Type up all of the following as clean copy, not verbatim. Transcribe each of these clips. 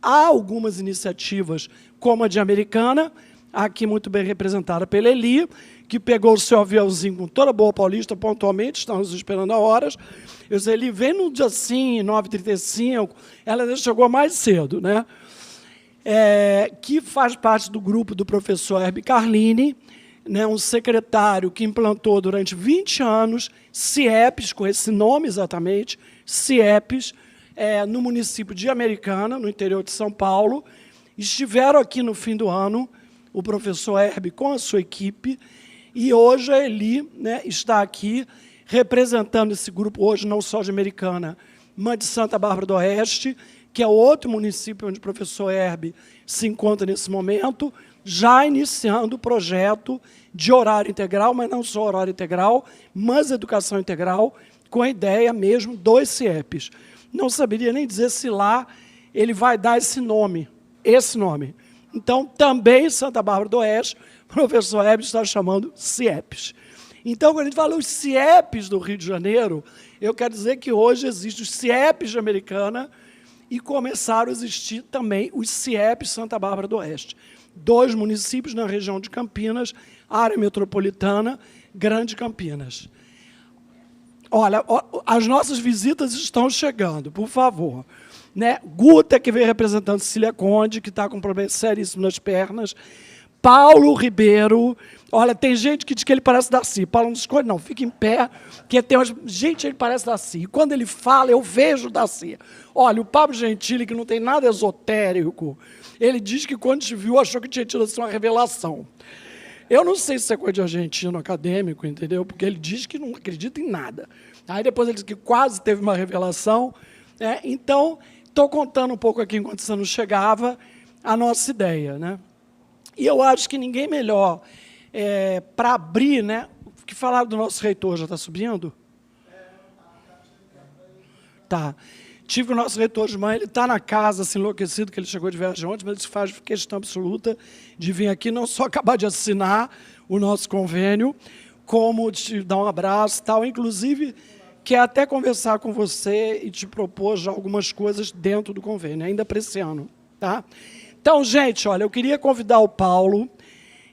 há algumas iniciativas, como a de Americana, aqui muito bem representada pela Eli, que pegou o seu aviãozinho com toda a boa paulista, pontualmente, estamos esperando há horas. Eu disse, Eli, vem no dia assim, 9h35, ela já chegou mais cedo, né? Que faz parte do grupo do professor Herbie Carlini, né, um secretário que implantou durante 20 anos CIEPs, com esse nome exatamente, CIEPs, no município de Americana, no interior de São Paulo. Estiveram aqui no fim do ano, o professor Herbie com a sua equipe, e hoje a Eli, né, está aqui representando esse grupo, hoje não só de Americana, mas de Santa Bárbara do Oeste, que é outro município onde o professor Herbie se encontra nesse momento, já iniciando o projeto de horário integral, mas não só horário integral, mas educação integral, com a ideia mesmo dos CIEPs. Não saberia nem dizer se lá ele vai dar esse nome. Então, também em Santa Bárbara do Oeste, o professor Herbie está chamando CIEPs. Então, quando a gente fala os CIEPs do Rio de Janeiro, eu quero dizer que hoje existem os CIEPs de Americana e começaram a existir também os CIEPs Santa Bárbara do Oeste. 2 municípios na região de Campinas, área metropolitana, Grande Campinas. Olha, as nossas visitas estão chegando, por favor. Né? Guta, que veio representando Cecília Conde, que está com um problema seríssimo nas pernas. Paulo Ribeiro. Olha, tem gente que diz que ele parece Darcy. Paulo não escolhe, não. Fica em pé, porque tem umas... Gente, ele parece Darcy. E quando ele fala, eu vejo Darcy. Olha, o Pablo Gentili, que não tem nada esotérico, ele diz que quando te viu, achou que tinha tido assim, uma revelação. Eu não sei se é coisa de argentino acadêmico, entendeu? Porque ele diz que não acredita em nada. Aí depois ele diz que quase teve uma revelação. Né? Então, estou contando um pouco aqui, enquanto você não chegava, a nossa ideia. Né? E eu acho que ninguém melhor para abrir, né? O que falaram do nosso reitor, já está subindo? Tá. Tive o nosso reitor de manhã, ele está na casa, assim, enlouquecido, que ele chegou de viagem ontem, mas ele faz questão absoluta de vir aqui, não só acabar de assinar o nosso convênio, como de te dar um abraço e tal, inclusive quer até conversar com você e te propor já algumas coisas dentro do convênio, ainda para esse ano. Tá? Então, gente, olha, eu queria convidar o Paulo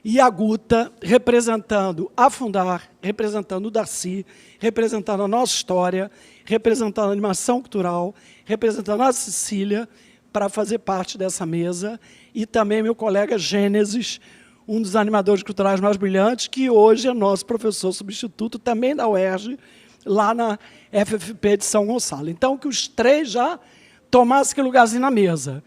e a Guta, representando a Fundar, representando o Darcy, representando a nossa história, representando a animação cultural, representando a Cecília, para fazer parte dessa mesa, e também meu colega Gênesis, um dos animadores culturais mais brilhantes, que hoje é nosso professor substituto, também da UERJ, lá na FFP de São Gonçalo. Então, que os 3 já tomassem aquele lugarzinho na mesa.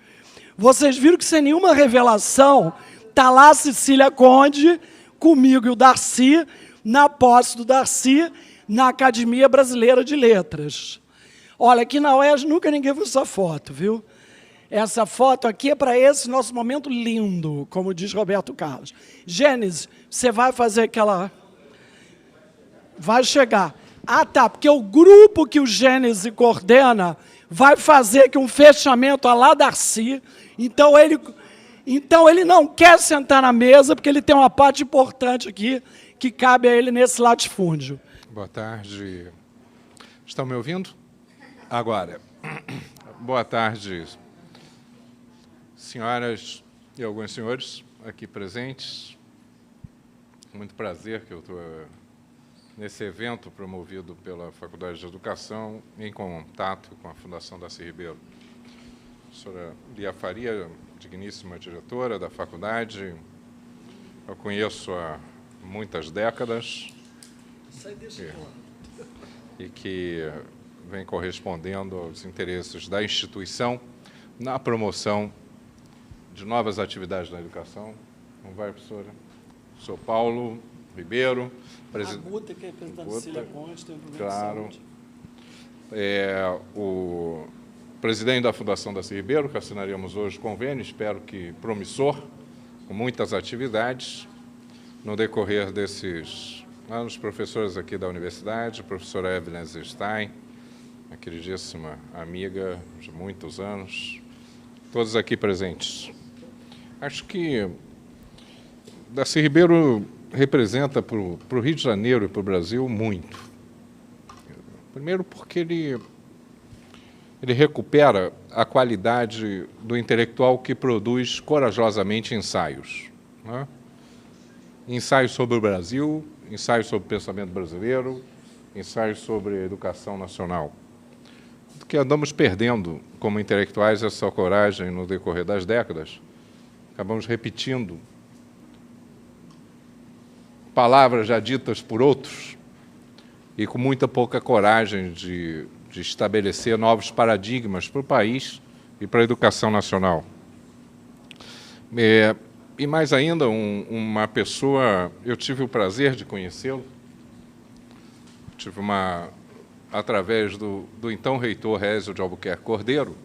Vocês viram que, sem nenhuma revelação, está lá a Cecília Conde, comigo e o Darcy, na posse do Darcy, na Academia Brasileira de Letras. Olha, aqui na UERJ nunca ninguém viu essa foto, viu? Essa foto aqui é para esse nosso momento lindo, como diz Roberto Carlos. Gênesis, você vai fazer aquela... Vai chegar. Ah, tá, porque o grupo que o Gênesis coordena vai fazer aqui um fechamento à la Darcy, então ele não quer sentar na mesa, porque ele tem uma parte importante aqui que cabe a ele nesse latifúndio. Boa tarde. Estão me ouvindo? Agora. Boa tarde, senhoras e alguns senhores aqui presentes. Muito prazer que eu estou nesse evento promovido pela Faculdade de Educação, em contato com a Fundação Darcy Ribeiro. A professora Lia Faria, digníssima diretora da faculdade, eu conheço há muitas décadas e que vem correspondendo aos interesses da instituição na promoção de novas atividades na educação. Como vai, professora? Sou Paulo Ribeiro. A Guta, que é representante da Cecília Conde, tem um problema claro. de saúde. O presidente da Fundação Darcy Ribeiro, que assinaríamos hoje o convênio, espero que promissor, com muitas atividades. No decorrer desses anos, professores aqui da universidade, a professora Evelyn Stein, a queridíssima amiga de muitos anos, todos aqui presentes. Acho que Darcy Ribeiro representa para o Rio de Janeiro e para o Brasil muito. Primeiro porque ele ele recupera a qualidade do intelectual que produz corajosamente ensaios, né? Ensaios sobre o Brasil, ensaios sobre o pensamento brasileiro, ensaios sobre a educação nacional. Que andamos perdendo, como intelectuais, essa coragem no decorrer das décadas. Acabamos repetindo palavras já ditas por outros e com muita pouca coragem de estabelecer novos paradigmas para o país e para a educação nacional. E mais ainda, uma pessoa, eu tive o prazer de conhecê-lo, através do então reitor Rézio de Albuquerque Cordeiro,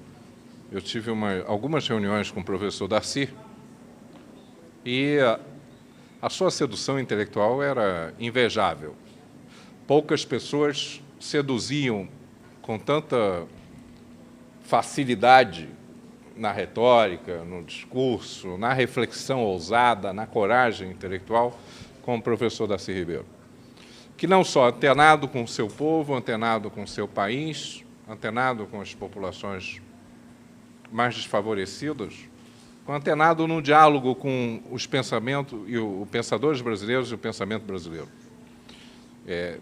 eu tive algumas reuniões com o professor Darcy, e a sua sedução intelectual era invejável. Poucas pessoas seduziam com tanta facilidade na retórica, no discurso, na reflexão ousada, na coragem intelectual, como o professor Darcy Ribeiro, que não só antenado com o seu povo, antenado com o seu país, antenado com as populações mais desfavorecidas, antenado num diálogo com os pensamentos e os pensadores brasileiros e o pensamento brasileiro.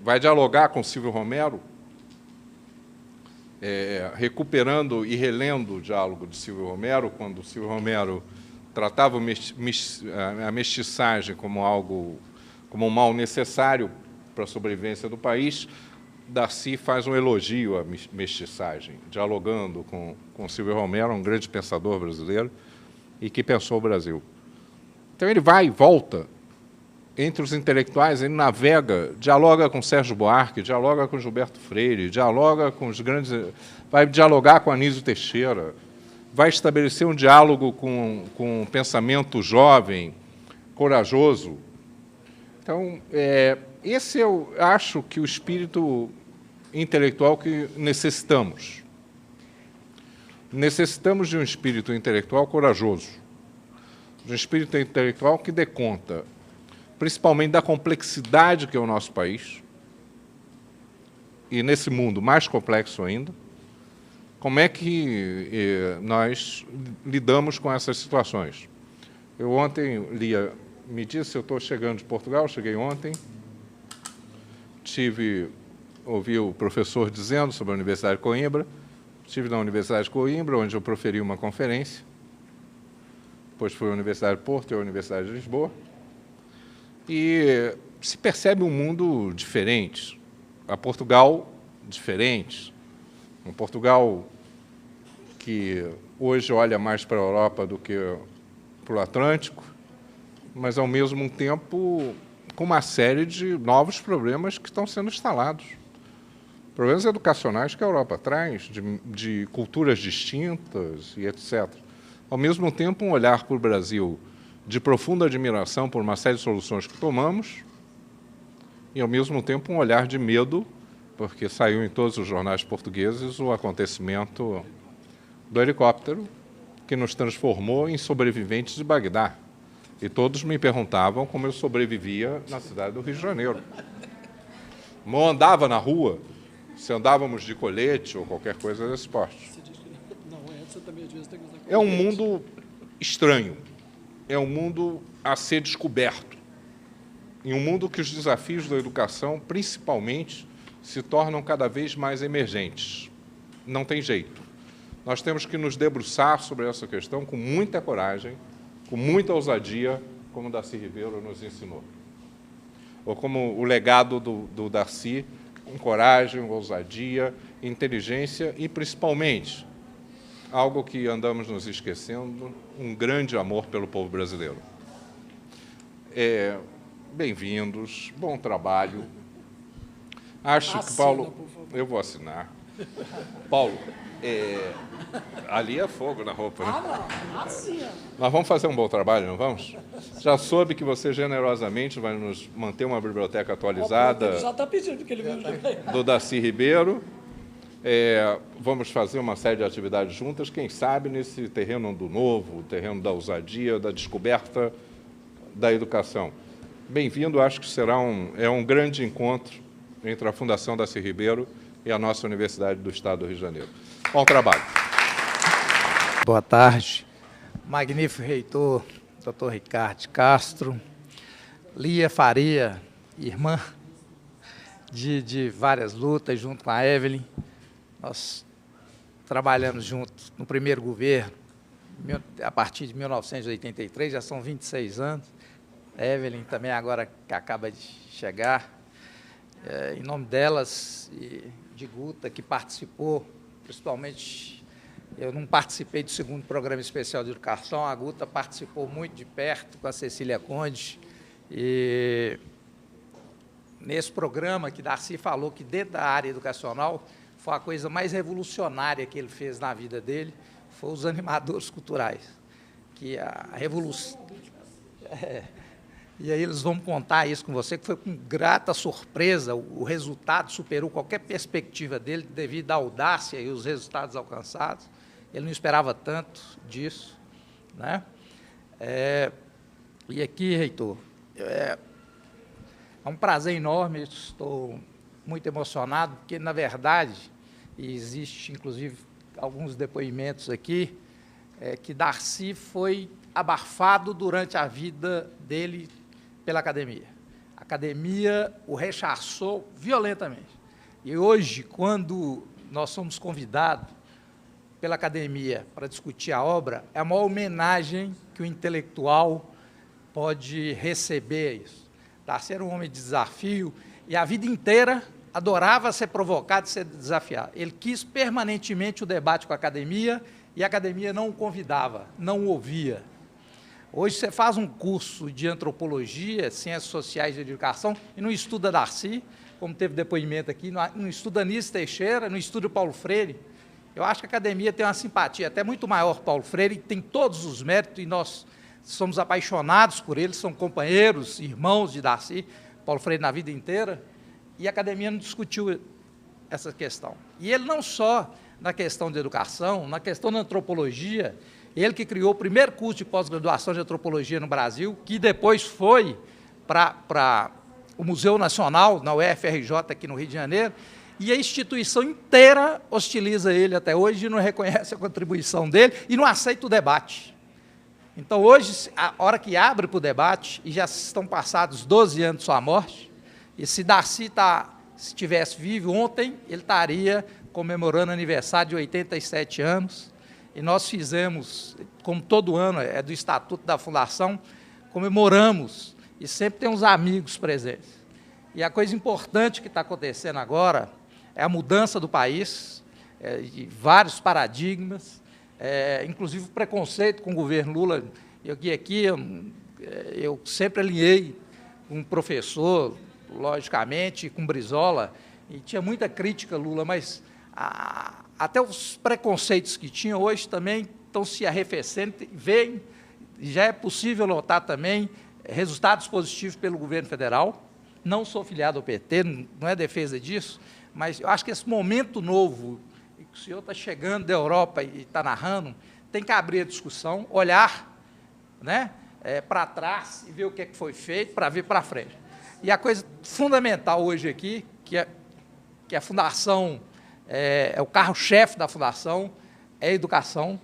Vai dialogar com Silvio Romero, recuperando e relendo o diálogo de Silvio Romero, quando Silvio Romero tratava a mestiçagem como um mal necessário para a sobrevivência do país. Darcy faz um elogio à mestiçagem, dialogando com Silvio Romero, um grande pensador brasileiro, e que pensou o Brasil. Então, ele vai e volta entre os intelectuais, ele navega, dialoga com Sérgio Buarque, dialoga com Gilberto Freire, dialoga com os grandes... vai dialogar com Anísio Teixeira, vai estabelecer um diálogo com um pensamento jovem, corajoso. Então, esse eu acho que o espírito intelectual que necessitamos. Necessitamos de um espírito intelectual corajoso, de um espírito intelectual que dê conta, principalmente da complexidade que é o nosso país, e nesse mundo mais complexo ainda, como é que nós lidamos com essas situações. Eu ontem me disse, eu estou chegando de Portugal, cheguei ontem, ouvi o professor dizendo sobre a Universidade de Coimbra, estive na Universidade de Coimbra, onde eu proferi uma conferência, depois fui à Universidade de Porto e à Universidade de Lisboa, e se percebe um mundo diferente, a Portugal diferente, um Portugal que hoje olha mais para a Europa do que para o Atlântico, mas, ao mesmo tempo, com uma série de novos problemas que estão sendo instalados. Problemas educacionais que a Europa traz, de culturas distintas e etc. Ao mesmo tempo, um olhar para o Brasil de profunda admiração por uma série de soluções que tomamos e, ao mesmo tempo, um olhar de medo, porque saiu em todos os jornais portugueses o acontecimento do helicóptero que nos transformou em sobreviventes de Bagdá. E todos me perguntavam como eu sobrevivia na cidade do Rio de Janeiro. Não andava na rua, se andávamos de colete ou qualquer coisa desse porte. É um mundo estranho, é um mundo a ser descoberto, em um mundo que os desafios da educação, principalmente, se tornam cada vez mais emergentes. Não tem jeito. Nós temos que nos debruçar sobre essa questão com muita coragem, com muita ousadia, como o Darcy Ribeiro nos ensinou. Ou como o legado do Darcy, com coragem, ousadia, inteligência e, principalmente, algo que andamos nos esquecendo, um grande amor pelo povo brasileiro. Bem-vindos, bom trabalho. Acho que, Paulo... Eu vou assinar. Paulo, ali é fogo na roupa, né? Não, assina. Nós vamos fazer um bom trabalho, não vamos? Já soube que você generosamente vai nos manter uma biblioteca atualizada. Já está pedindo que ele venha. Do Darcy Ribeiro. Vamos fazer uma série de atividades juntas, quem sabe nesse terreno do novo, terreno da ousadia, da descoberta da educação. Bem-vindo, acho que será um grande encontro entre a Fundação Darcy Ribeiro e a nossa Universidade do Estado do Rio de Janeiro. Bom trabalho. Boa tarde. Magnífico reitor, doutor Ricardo Castro, Lia Faria, irmã de várias lutas, junto com a Evelyn. Nós trabalhamos juntos no primeiro governo, a partir de 1983, já são 26 anos. A Evelyn também agora que acaba de chegar. Em nome delas e de Guta, que participou, principalmente, eu não participei do segundo programa especial de educação, a Guta participou muito de perto com a Cecília Conde, e nesse programa que Darcy falou que dentro da área educacional foi a coisa mais revolucionária que ele fez na vida dele, foi os animadores culturais, que a revolução... E aí eles vão contar isso com você, que foi com grata surpresa, o resultado superou qualquer perspectiva dele, devido à audácia e os resultados alcançados. Ele não esperava tanto disso, né? E aqui, reitor, é um prazer enorme, estou muito emocionado, porque, na verdade, existe, inclusive, alguns depoimentos aqui, que Darcy foi abafado durante a vida dele pela academia. A academia o rechaçou violentamente. E hoje, quando nós somos convidados pela academia para discutir a obra, é a maior homenagem que o intelectual pode receber isso. Darcy era um homem de desafio e a vida inteira adorava ser provocado e ser desafiado. Ele quis permanentemente o debate com a academia e a academia não o convidava, não o ouvia. Hoje você faz um curso de antropologia, ciências sociais e educação e não estuda Darcy, como teve depoimento aqui, não estuda Anísio Teixeira, não estuda Paulo Freire. Eu acho que a academia tem uma simpatia até muito maior por Paulo Freire, tem todos os méritos e nós somos apaixonados por ele, são companheiros, irmãos de Darcy, Paulo Freire na vida inteira, e a academia não discutiu essa questão. E ele não só na questão de educação, na questão da antropologia, ele que criou o primeiro curso de pós-graduação de antropologia no Brasil, que depois foi para o Museu Nacional, na UFRJ, aqui no Rio de Janeiro, e a instituição inteira hostiliza ele até hoje e não reconhece a contribuição dele e não aceita o debate. Então, hoje, a hora que abre para o debate, e já estão passados 12 anos de sua morte, e se Darcy se estivesse vivo ontem, ele estaria comemorando o aniversário de 87 anos, e nós fizemos, como todo ano, é do Estatuto da Fundação, comemoramos, e sempre tem uns amigos presentes. E a coisa importante que está acontecendo agora é a mudança do país, de vários paradigmas, inclusive o preconceito com o governo Lula. Eu sempre alinhei com um professor, logicamente, com Brizola, e tinha muita crítica a Lula, mas até os preconceitos que tinha hoje também estão se arrefecendo, já é possível notar também resultados positivos pelo governo federal. Não sou filiado ao PT, não é defesa disso, mas eu acho que esse momento novo, que o senhor está chegando da Europa e está narrando, tem que abrir a discussão, olhar, né, para trás e ver o que foi feito para vir para frente. E a coisa fundamental hoje aqui, que a Fundação, o carro-chefe da Fundação, é a educação.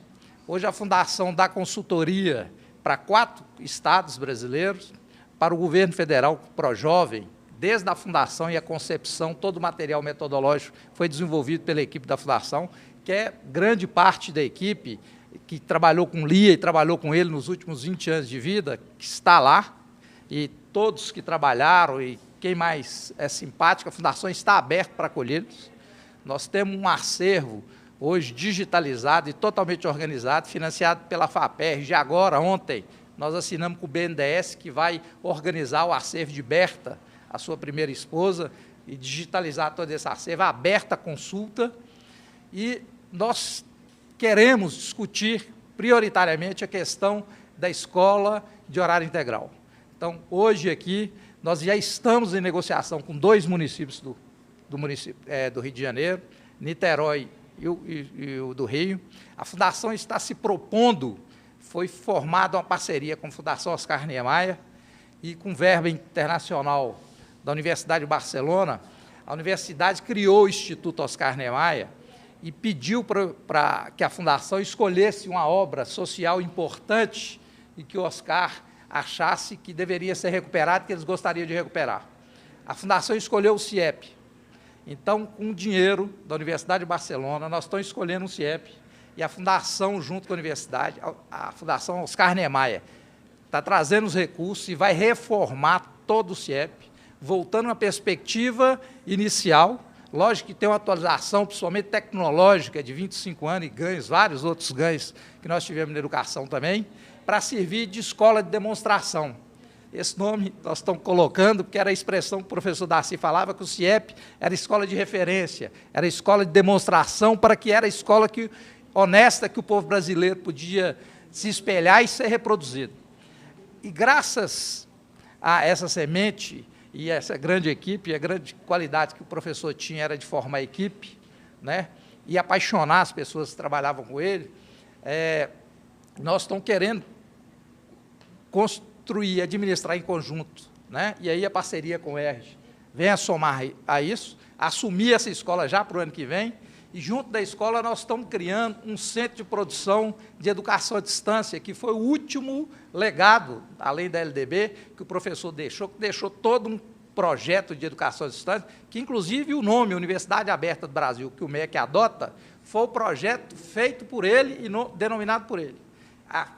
Hoje a Fundação dá consultoria para 4 estados brasileiros, para o governo federal, ProJovem, desde a fundação e a concepção, todo o material metodológico foi desenvolvido pela equipe da Fundação, que é grande parte da equipe que trabalhou com Lia e trabalhou com ele nos últimos 20 anos de vida, que está lá, e todos que trabalharam, e quem mais é simpático, a Fundação está aberta para acolhê-los. Nós temos um acervo, hoje, digitalizado e totalmente organizado, financiado pela FAPERJ. Agora, ontem, nós assinamos com o BNDES, que vai organizar o acervo de Berta, a sua primeira esposa, e digitalizar todo esse acervo, aberta a consulta, e nós queremos discutir prioritariamente a questão da escola de horário integral. Então, hoje aqui, nós já estamos em negociação com 2 municípios do Rio de Janeiro, Niterói e o do Rio. A Fundação está se propondo, foi formada uma parceria com a Fundação Oscar Niemeyer e com verba internacional da Universidade de Barcelona. A universidade criou o Instituto Oscar Niemeyer e pediu para que a Fundação escolhesse uma obra social importante e que o Oscar achasse que deveria ser recuperado, que eles gostariam de recuperar. A Fundação escolheu o CIEP. Então, com o dinheiro da Universidade de Barcelona, nós estamos escolhendo um CIEP, e a Fundação, junto com a Universidade, a Fundação Oscar Niemeyer, está trazendo os recursos e vai reformar todo o CIEP, voltando à perspectiva inicial. Lógico que tem uma atualização, principalmente tecnológica, de 25 anos, e ganhos, vários outros ganhos que nós tivemos na educação também, para servir de escola de demonstração. Esse nome nós estamos colocando, porque era a expressão que o professor Darcy falava, que o CIEP era escola de referência, era escola de demonstração, para que era a escola honesta que o povo brasileiro podia se espelhar e ser reproduzido. E graças a essa semente e essa grande equipe, a grande qualidade que o professor tinha era de formar equipe, né, e apaixonar as pessoas que trabalhavam com ele, nós estamos querendo construir, administrar em conjunto, né, e aí a parceria com o ERJ vem a somar a isso, assumir essa escola já para o ano que vem, e junto da escola nós estamos criando um centro de produção de educação à distância, que foi o último legado, além da LDB, que o professor deixou, que deixou todo um projeto de educação à distância, que inclusive o nome Universidade Aberta do Brasil, que o MEC adota, foi o projeto feito por ele e denominado por ele.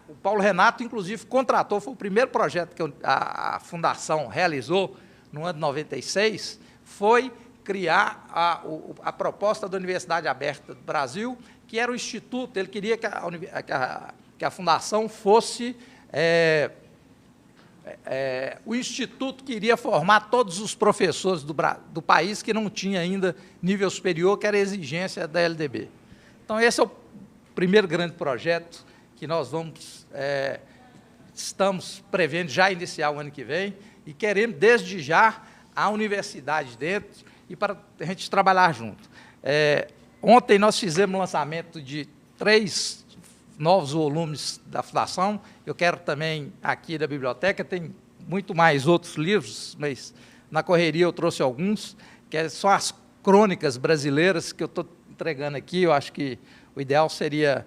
O Paulo Renato, inclusive, contratou, foi o primeiro projeto que a Fundação realizou no ano de 96, foi criar a proposta da Universidade Aberta do Brasil, que era o instituto, ele queria que a Fundação fosse o instituto que iria formar todos os professores do país que não tinha ainda nível superior, que era a exigência da LDB. Então, esse é o primeiro grande projeto que nós estamos prevendo já iniciar o ano que vem, e queremos, desde já, a universidade dentro, e para a gente trabalhar junto. Ontem nós fizemos o lançamento de 3 novos volumes da Fundação. Eu quero também, aqui da biblioteca, tem muito mais outros livros, mas na correria eu trouxe alguns, que são as crônicas brasileiras que eu estou entregando aqui. Eu acho que o ideal seria,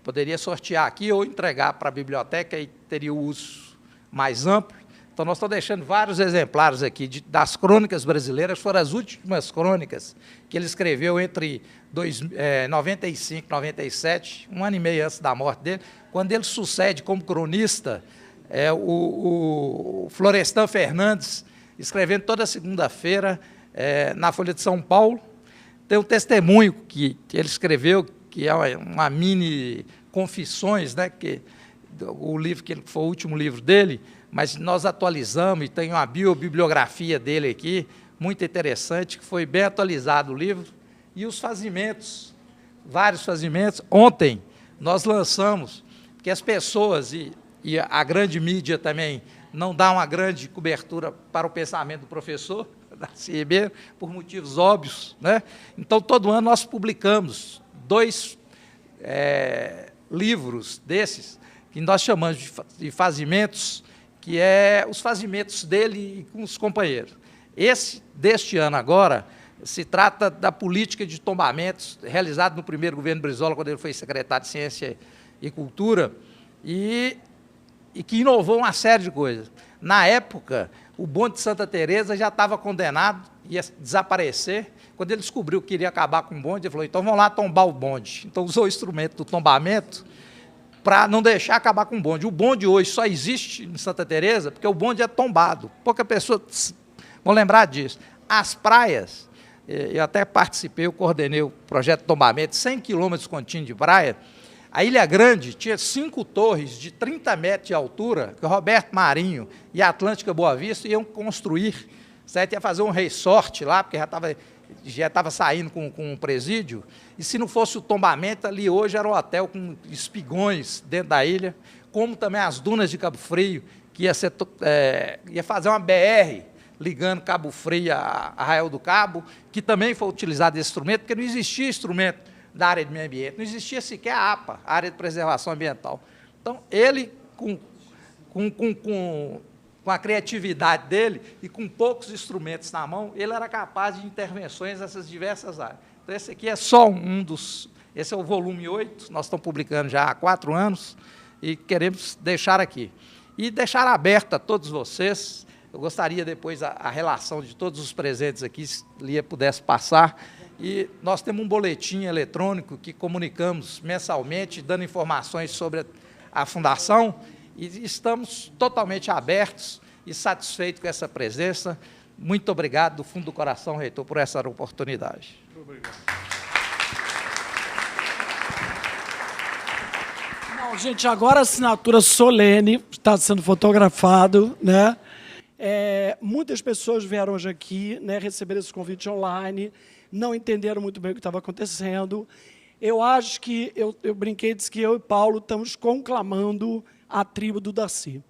poderia sortear aqui ou entregar para a biblioteca, e teria o uso mais amplo. Então, nós estamos deixando vários exemplares aqui das crônicas brasileiras, foram as últimas crônicas que ele escreveu entre 95 e 97, um ano e meio antes da morte dele, quando ele sucede como cronista o Florestan Fernandes, escrevendo toda segunda-feira na Folha de São Paulo. Tem um testemunho que ele escreveu, que é uma mini confissões, né, que o livro que foi o último livro dele, mas nós atualizamos, e tem uma bibliografia dele aqui, muito interessante, que foi bem atualizado o livro, e os fazimentos, vários fazimentos. Ontem nós lançamos, porque as pessoas e a grande mídia também não dá uma grande cobertura para o pensamento do professor Darcy Ribeiro, por motivos óbvios, né? Então, todo ano nós publicamos 2 livros desses, que nós chamamos de fazimentos, que os fazimentos dele e com os companheiros. Esse, deste ano agora, se trata da política de tombamentos realizada no primeiro governo Brizola, quando ele foi secretário de Ciência e Cultura, e que inovou uma série de coisas. Na época, o bonde de Santa Teresa já estava condenado, ia desaparecer. Quando ele descobriu que queria acabar com o bonde, ele falou, então vamos lá tombar o bonde. Então usou o instrumento do tombamento para não deixar acabar com o bonde. O bonde hoje só existe em Santa Teresa porque o bonde é tombado. Poucas pessoas vão lembrar disso. As praias, eu até participei, eu coordenei o projeto de tombamento, 100 quilômetros contínuos de praia. A Ilha Grande tinha 5 torres de 30 metros de altura, que o Roberto Marinho e a Atlântica Boa Vista iam construir, certo? Ia fazer um resort lá, porque já estava saindo com um presídio, e se não fosse o tombamento, ali hoje era um hotel com espigões dentro da ilha, como também as dunas de Cabo Frio, que ia fazer uma BR ligando Cabo Frio a Arraial do Cabo, que também foi utilizado esse instrumento, porque não existia instrumento da área de meio ambiente, não existia sequer a APA, a área de preservação ambiental. Então, ele, com a criatividade dele e com poucos instrumentos na mão, ele era capaz de intervenções nessas diversas áreas. Então, esse aqui é só um dos... Esse é o volume 8, nós estamos publicando já há 4 anos, e queremos deixar aqui. E deixar aberto a todos vocês, eu gostaria depois a relação de todos os presentes aqui, se Lia pudesse passar, e nós temos um boletim eletrônico que comunicamos mensalmente, dando informações sobre a Fundação, e estamos totalmente abertos e satisfeitos com essa presença. Muito obrigado, do fundo do coração, reitor, por essa oportunidade. Muito obrigado. Não, gente, agora a assinatura solene está sendo fotografado, né? Muitas pessoas vieram hoje aqui, né, receber esse convite online, não entenderam muito bem o que estava acontecendo. Eu acho que, eu brinquei, disse que eu e Paulo estamos conclamando a tribo do Darcy.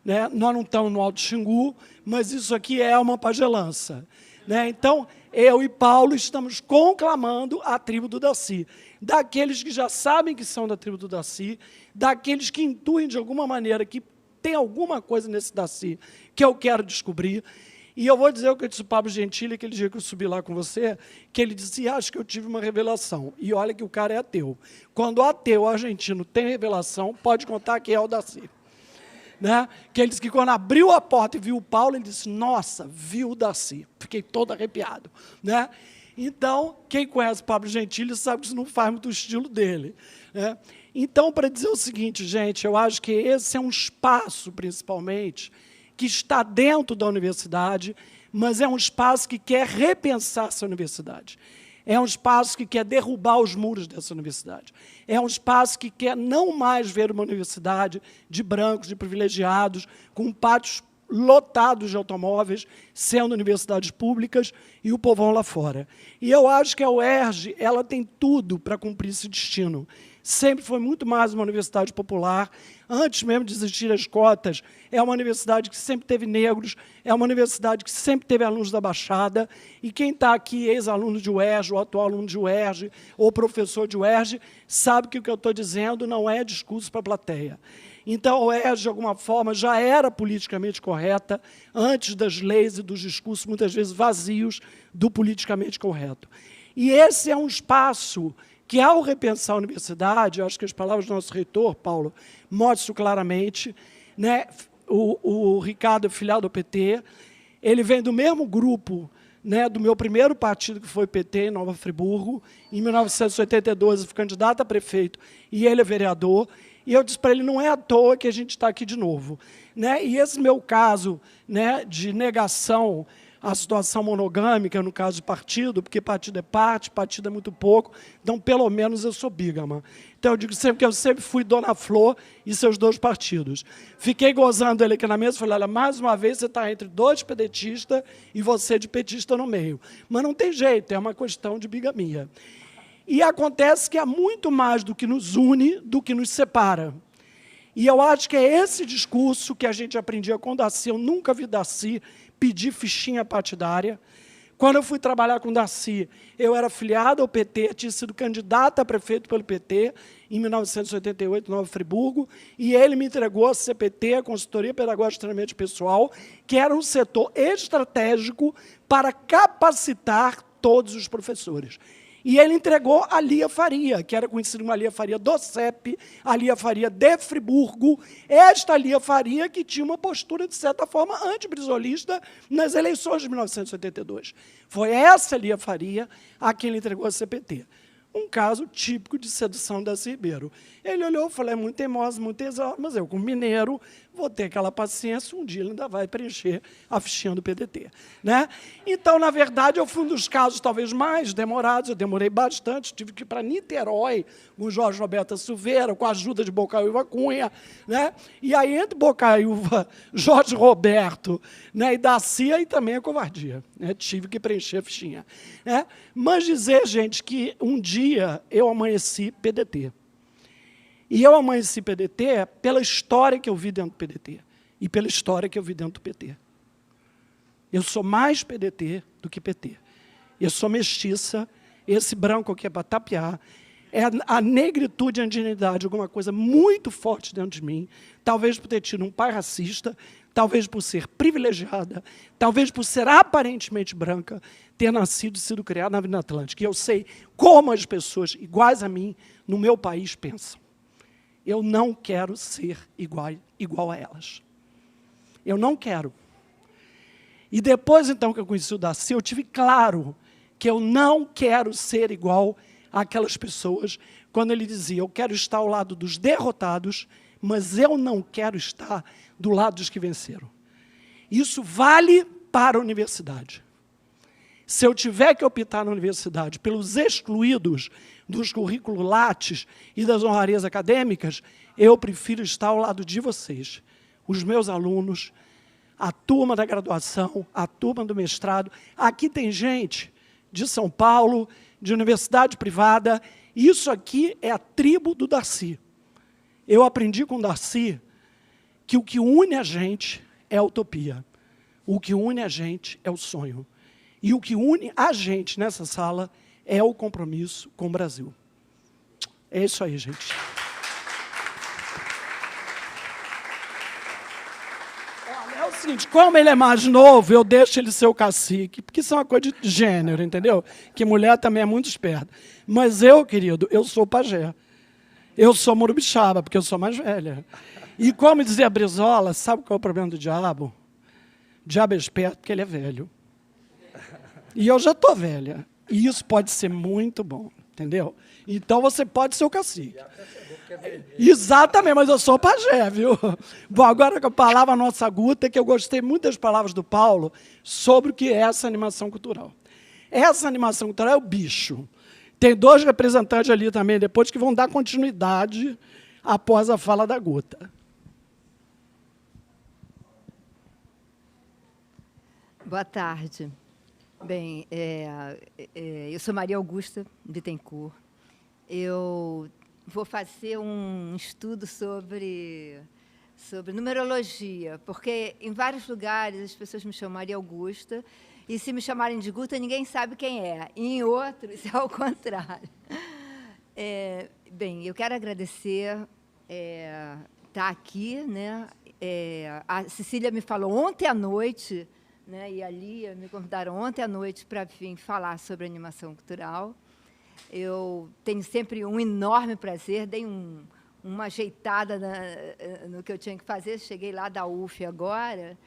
Né? Nós não estamos no Alto Xingu, mas isso aqui é uma pagelança. Né? Então, eu e Paulo estamos conclamando a tribo do Darcy. Daqueles que já sabem que são da tribo do Darcy, daqueles que intuem de alguma maneira que tem alguma coisa nesse Darcy que eu quero descobrir. E eu vou dizer o que eu disse para o Pablo Gentili, aquele dia que eu subi lá com você, que ele disse, acho que eu tive uma revelação. E olha que o cara é ateu. Quando ateu argentino tem revelação, pode contar que é o Darcy. Né? Que ele disse que quando abriu a porta e viu o Paulo, ele disse, nossa, viu o Darcy. Fiquei todo arrepiado. Né? Então, quem conhece o Pablo Gentili sabe que isso não faz muito o estilo dele. Né? Então, para dizer o seguinte, gente, eu acho que esse é um espaço, principalmente, que está dentro da universidade, mas é um espaço que quer repensar essa universidade. É um espaço que quer derrubar os muros dessa universidade. É um espaço que quer não mais ver uma universidade de brancos, de privilegiados, com pátios lotados de automóveis, sendo universidades públicas, e o povão lá fora. E eu acho que a UERJ ela tem tudo para cumprir esse destino. Sempre foi muito mais uma universidade popular, antes mesmo de existir as cotas, é uma universidade que sempre teve negros, é uma universidade que sempre teve alunos da Baixada, e quem está aqui, ex-aluno de UERJ, ou atual aluno de UERJ, ou professor de UERJ, sabe que o que eu estou dizendo não é discurso para a plateia. Então, a UERJ, de alguma forma, já era politicamente correta antes das leis e dos discursos, muitas vezes vazios, do politicamente correto. E esse é um espaço que, ao repensar a universidade, eu acho que as palavras do nosso reitor, Paulo, mostram claramente, né, o Ricardo é filiado ao PT, ele vem do mesmo grupo, né, do meu primeiro partido, que foi o PT, em Nova Friburgo. Em 1982, eu fui candidato a prefeito e ele é vereador. E eu disse para ele, não é à toa que a gente está aqui de novo. Né? E esse meu caso, né, de negação à situação monogâmica, no caso de partido, porque partido é parte, partido é muito pouco, então, pelo menos, eu sou bígama. Então, eu digo sempre que eu sempre fui Dona Flor e seus 2 partidos. Fiquei gozando ele aqui na mesa, falei, olha, mais uma vez você está entre 2 pedetistas e você de petista no meio. Mas não tem jeito, é uma questão de bigamia. E acontece que há muito mais do que nos une do que nos separa. E eu acho que é esse discurso que a gente aprendia com o Darcy. Eu nunca vi Darcy pedir fichinha partidária. Quando eu fui trabalhar com o Darcy, eu era filiado ao PT, tinha sido candidato a prefeito pelo PT, em 1988, em Nova Friburgo, e ele me entregou a CPT, a Consultoria Pedagógica de Treinamento Pessoal, que era um setor estratégico para capacitar todos os professores. E ele entregou a Lia Faria, que era conhecida como a Lia Faria do CEP, a Lia Faria de Friburgo, esta Lia Faria que tinha uma postura, de certa forma, antibrisolista nas eleições de 1982. Foi essa Lia Faria a quem ele entregou a CPT. Um caso típico de sedução da Darcy Ribeiro. Ele olhou e falou, é muito teimosa, muito exausta, mas eu, como mineiro, vou ter aquela paciência, um dia ele ainda vai preencher a fichinha do PDT. Né? Então, na verdade, eu fui um dos casos talvez mais demorados, eu demorei bastante, tive que ir para Niterói, com o Jorge Roberto Silveira, com a ajuda de Bocaiúva Cunha. Né? E aí, entre Bocaiúva, Jorge Roberto, né, e Darcy, aí também é covardia. Né? Tive que preencher a fichinha. Né? Mas dizer, gente, que um dia eu amanheci PDT. E eu amanheci PDT pela história que eu vi dentro do PDT e pela história que eu vi dentro do PT. Eu sou mais PDT do que PT. Eu sou mestiça, esse branco aqui é para tapear, é a negritude e a indignidade, alguma coisa muito forte dentro de mim, talvez por ter tido um pai racista, talvez por ser privilegiada, talvez por ser aparentemente branca, ter nascido e sido criada na Avenida Atlântica. E eu sei como as pessoas iguais a mim, no meu país, pensam. Eu não quero ser igual a elas. Eu não quero. E depois, então, que eu conheci o Darcy, eu tive claro que eu não quero ser igual àquelas pessoas, quando ele dizia, eu quero estar ao lado dos derrotados, mas eu não quero estar do lado dos que venceram. Isso vale para a universidade. Se eu tiver que optar na universidade pelos excluídos dos currículos Lattes e das honrarias acadêmicas, eu prefiro estar ao lado de vocês, os meus alunos, a turma da graduação, a turma do mestrado. Aqui tem gente de São Paulo, de universidade privada. Isso aqui é a tribo do Darcy. Eu aprendi com o Darcy que o que une a gente é a utopia. O que une a gente é o sonho. E o que une a gente nessa sala é o compromisso com o Brasil. É isso aí, gente. Olha, é o seguinte, como ele é mais novo, eu deixo ele ser o cacique, porque isso é uma coisa de gênero, entendeu? Que mulher também é muito esperta. Mas eu, querido, eu sou pajé. Eu sou morubixaba, porque eu sou mais velha. E como dizia Brizola, sabe qual é o problema do diabo? O diabo é esperto porque ele é velho. E eu já estou velha. E isso pode ser muito bom, entendeu? Então você pode ser o cacique. Exatamente, mas eu sou pajé, viu? Bom, agora com a palavra nossa Guta, que eu gostei muito das palavras do Paulo sobre o que é essa animação cultural. Essa animação cultural é o bicho. Tem 2 representantes ali também, depois, que vão dar continuidade após a fala da Guta. Boa tarde. Bem, eu sou Maria Augusta Bittencourt. Eu vou fazer um estudo sobre numerologia, porque em vários lugares as pessoas me chamam Maria Augusta, e se me chamarem de Guta, ninguém sabe quem é. E em outros, é ao contrário. Bem, eu quero agradecer estar aqui, né? A Cecília me falou ontem à noite, né, e a Lia me convidaram ontem à noite para vir falar sobre animação cultural. Eu tenho sempre um enorme prazer, dei uma ajeitada no que eu tinha que fazer, cheguei lá da UF agora,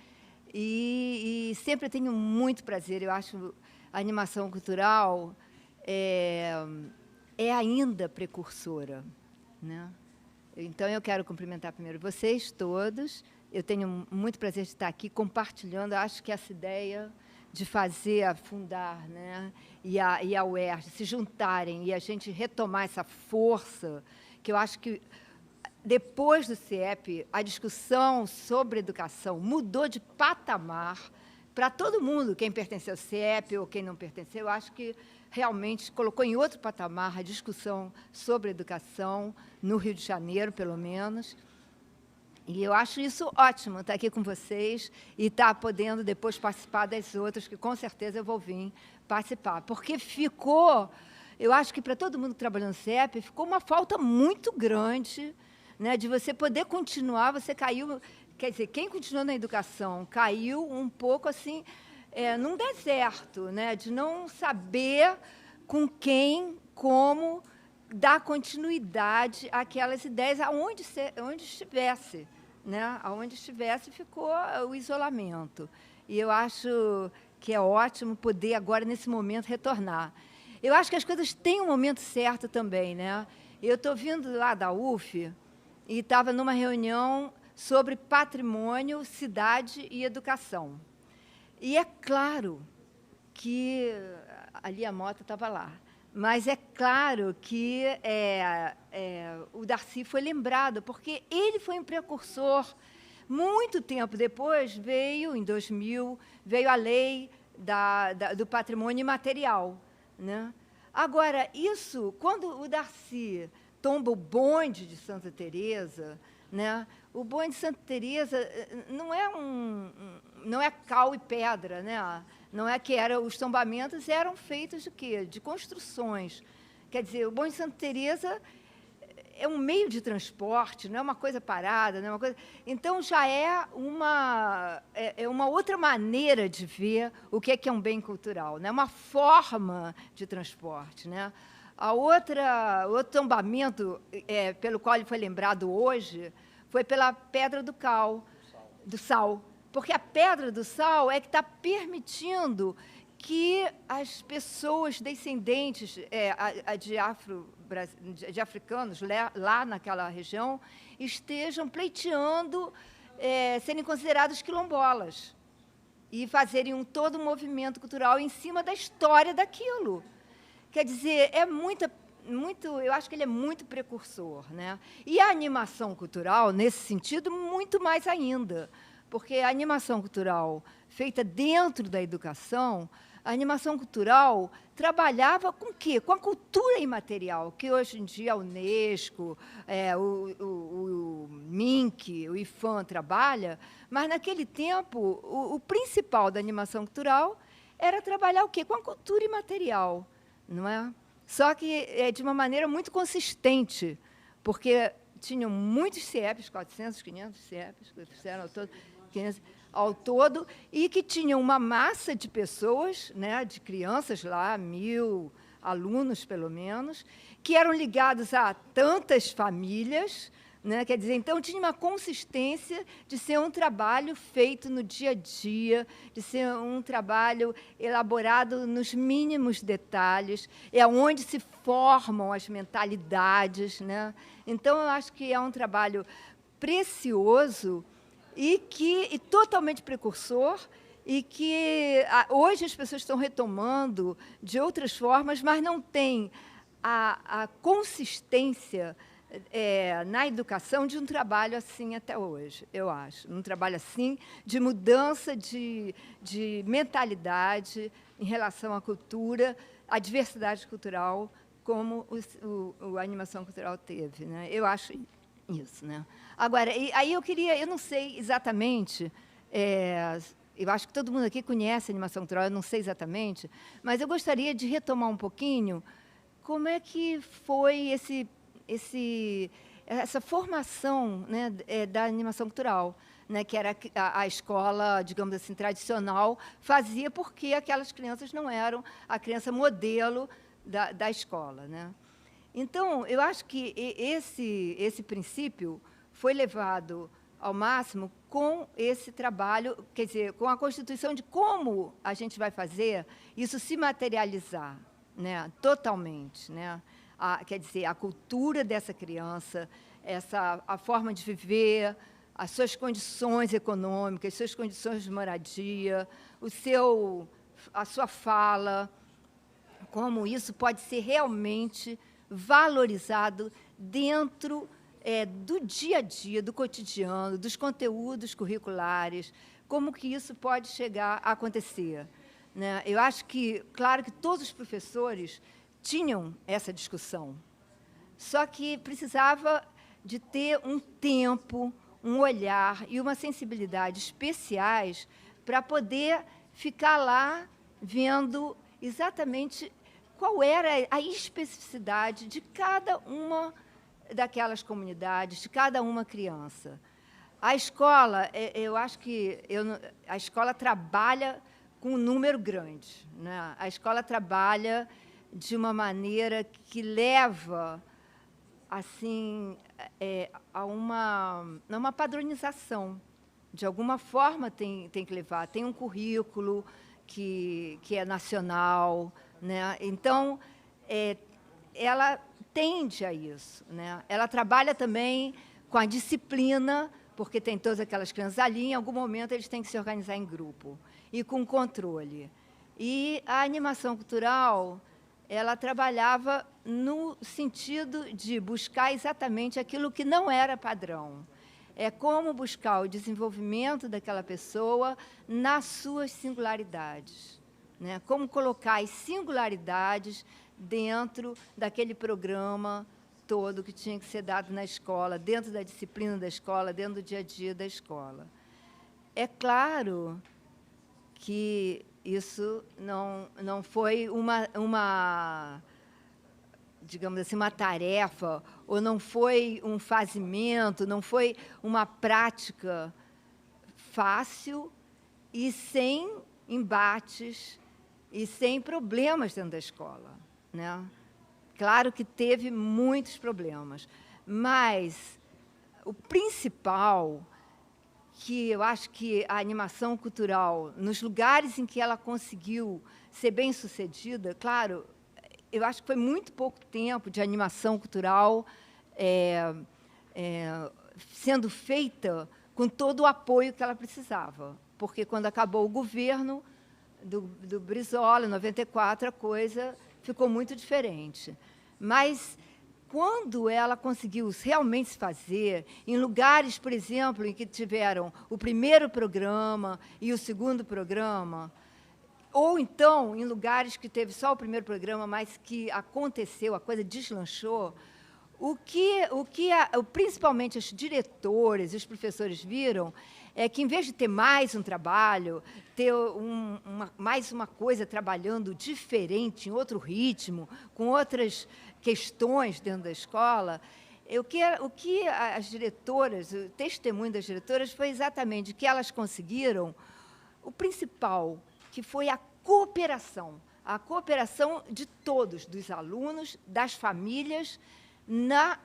e sempre tenho muito prazer. Eu acho a animação cultural é ainda precursora, né? Então, eu quero cumprimentar primeiro vocês todos. Eu tenho muito prazer de estar aqui compartilhando. Acho que essa ideia de fazer, fundar, né, e a UERJ se juntarem e a gente retomar essa força, que eu acho que, depois do CIEP, a discussão sobre educação mudou de patamar para todo mundo, quem pertenceu ao CIEP ou quem não pertenceu. Eu acho que realmente colocou em outro patamar a discussão sobre educação, no Rio de Janeiro, pelo menos. E eu acho isso ótimo, estar aqui com vocês e estar podendo depois participar das outras, que com certeza eu vou vir participar. Porque ficou, eu acho que para todo mundo que trabalha no CIEP, ficou uma falta muito grande, né, de você poder continuar. Você caiu, quer dizer, quem continuou na educação caiu um pouco assim, num deserto, né, de não saber com quem, como dar continuidade àquelas ideias, onde estivesse. Né? Aonde estivesse, ficou o isolamento. E eu acho que é ótimo poder, agora, nesse momento, retornar. Eu acho que as coisas têm um momento certo também. Né? Eu estou vindo lá da UF e estava numa reunião sobre patrimônio, cidade e educação. E é claro que... Ali a Mota estava lá. Mas é claro que o Darcy foi lembrado, porque ele foi um precursor. Muito tempo depois, em 2000, veio a lei do patrimônio imaterial. Né? Agora, isso, quando o Darcy tomba o bonde de Santa Teresa, né? O bonde de Santa Teresa não é cal e pedra, né? Não é que os tombamentos eram feitos de quê? De construções. Quer dizer, o bonde de Santa Teresa é um meio de transporte, não é uma coisa parada, não é uma coisa. Então já é uma outra maneira de ver o que é um bem cultural, né? Uma forma de transporte, né? Outro tombamento pelo qual ele foi lembrado hoje foi pela Pedra do Sal, porque a Pedra do Sal é que está permitindo que as pessoas descendentes de africanos lá naquela região estejam pleiteando serem considerados quilombolas e fazerem todo um movimento cultural em cima da história daquilo. Quer dizer, eu acho que ele é muito precursor, né? E a animação cultural, nesse sentido, muito mais ainda, porque a animação cultural feita dentro da educação, a animação cultural trabalhava com o quê? Com a cultura imaterial, que hoje em dia a Unesco, o MINC, o IFAM trabalha, mas, naquele tempo, o principal da animação cultural era trabalhar o quê? Com a cultura imaterial, não é? Só que de uma maneira muito consistente, porque tinham muitos CIEPs, 400, 500 CIEPs, que fizeram ao todo, e que tinham uma massa de pessoas, né, de crianças lá, 1000 alunos, pelo menos, que eram ligados a tantas famílias, né? Quer dizer, então, tinha uma consistência de ser um trabalho feito no dia a dia, de ser um trabalho elaborado nos mínimos detalhes, é onde se formam as mentalidades, né? Então, eu acho que é um trabalho precioso e totalmente precursor, e que hoje as pessoas estão retomando de outras formas, mas não tem a consistência na educação de um trabalho assim até hoje, eu acho. Um trabalho assim de mudança de mentalidade em relação à cultura, à diversidade cultural, como a animação cultural teve, né? Eu acho isso, né? Agora, aí eu não sei exatamente, eu acho que todo mundo aqui conhece a animação cultural, eu não sei exatamente, mas eu gostaria de retomar um pouquinho como é que foi essa formação, né, da animação cultural, né, que era a escola, digamos assim, tradicional, fazia porque aquelas crianças não eram a criança modelo da escola, né? Então, eu acho que esse princípio foi levado ao máximo com esse trabalho, quer dizer, com a constituição de como a gente vai fazer isso se materializar, né, totalmente, né? Quer dizer, a cultura dessa criança, a forma de viver, as suas condições econômicas, suas condições de moradia, a sua fala, como isso pode ser realmente valorizado dentro do dia a dia, do cotidiano, dos conteúdos curriculares, como que isso pode chegar a acontecer, né? Eu acho que, claro que todos os professores tinham essa discussão, só que precisava de ter um tempo, um olhar e uma sensibilidade especiais para poder ficar lá vendo exatamente qual era a especificidade de cada uma daquelas comunidades, de cada uma criança. A escola, eu acho que a escola trabalha com um número grande, né? A escola trabalha de uma maneira que leva assim a uma padronização. De alguma forma tem que levar. Tem um currículo que é nacional, né? Então, ela tende a isso, né? Ela trabalha também com a disciplina, porque tem todas aquelas crianças ali, em algum momento eles têm que se organizar em grupo, e com controle. E a animação cultural, ela trabalhava no sentido de buscar exatamente aquilo que não era padrão. É como buscar o desenvolvimento daquela pessoa nas suas singularidades, né? Como colocar as singularidades dentro daquele programa todo que tinha que ser dado na escola, dentro da disciplina da escola, dentro do dia a dia da escola. É claro que isso não foi digamos assim, uma tarefa, ou não foi um fazimento, não foi uma prática fácil e sem embates e sem problemas dentro da escola, né? Claro que teve muitos problemas, mas o principal, que eu acho que a animação cultural, nos lugares em que ela conseguiu ser bem-sucedida, claro, eu acho que foi muito pouco tempo de animação cultural sendo feita com todo o apoio que ela precisava, porque quando acabou o governo do Brizola, em 94, a coisa ficou muito diferente. Mas, quando ela conseguiu realmente se fazer, em lugares, por exemplo, em que tiveram o primeiro programa e o segundo programa, ou então em lugares que teve só o primeiro programa, mas que aconteceu, a coisa deslanchou, principalmente os diretores e os professores viram é que, em vez de ter mais um trabalho, ter mais uma coisa trabalhando diferente, em outro ritmo, com outras questões dentro da escola, o que as diretoras, o testemunho das diretoras foi exatamente que elas conseguiram o principal, que foi a cooperação de todos, dos alunos, das famílias, na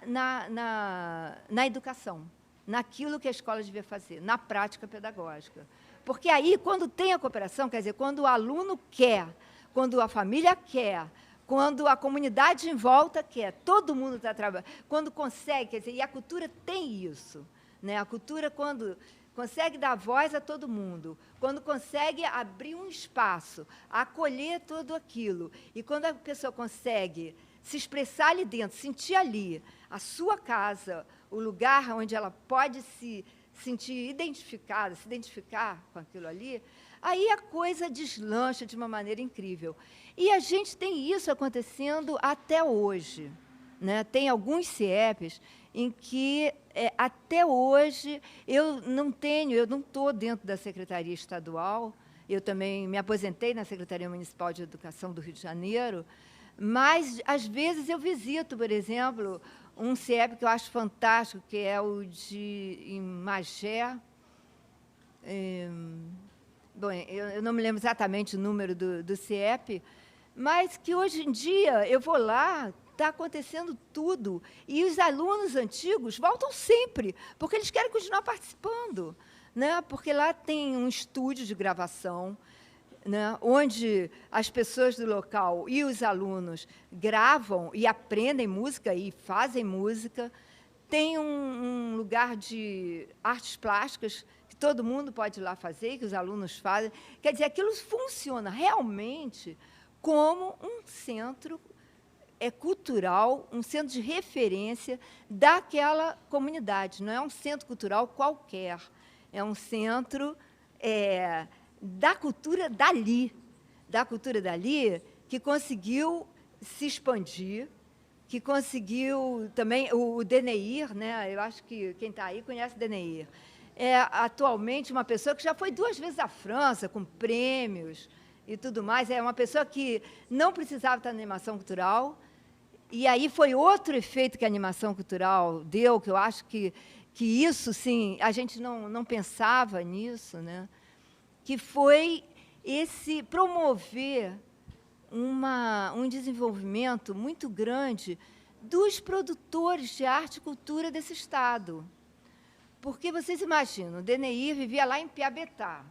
educação, naquilo que a escola devia fazer, na prática pedagógica. Porque aí, quando tem a cooperação, quer dizer, quando o aluno quer, quando a família quer, quando a comunidade em volta quer, todo mundo está trabalhando, quando consegue, quer dizer, e a cultura tem isso, né? A cultura, quando consegue dar voz a todo mundo, quando consegue abrir um espaço, acolher tudo aquilo, e quando a pessoa consegue se expressar ali dentro, sentir ali a sua casa, o lugar onde ela pode se sentir identificada, se identificar com aquilo ali, aí a coisa deslancha de uma maneira incrível. E a gente tem isso acontecendo até hoje, né? Tem alguns CIEPs em que, até hoje, eu não estou dentro da Secretaria Estadual, eu também me aposentei na Secretaria Municipal de Educação do Rio de Janeiro, mas, às vezes, eu visito, por exemplo, um CIEP que eu acho fantástico, que é o em Magé. Bom, eu não me lembro exatamente o número do CIEP, mas que, hoje em dia, eu vou lá, está acontecendo tudo, e os alunos antigos voltam sempre, porque eles querem continuar participando, né? Porque lá tem um estúdio de gravação, né, onde as pessoas do local e os alunos gravam e aprendem música e fazem música. Tem um lugar de artes plásticas que todo mundo pode ir lá fazer, que os alunos fazem. Quer dizer, aquilo funciona realmente como um centro cultural, um centro de referência daquela comunidade. Não é um centro cultural qualquer, é um centro da cultura dali, que conseguiu se expandir, que conseguiu também o Deneir, né? Eu acho que quem está aí conhece o Deneir. É atualmente uma pessoa que já foi 2 vezes à França, com prêmios e tudo mais. É uma pessoa que não precisava estar na animação cultural. E aí foi outro efeito que a animação cultural deu, que eu acho que isso, sim, a gente não pensava nisso, né? Que foi promover um desenvolvimento muito grande dos produtores de arte e cultura desse Estado. Porque vocês imaginam, o Deneir vivia lá em Piabetá,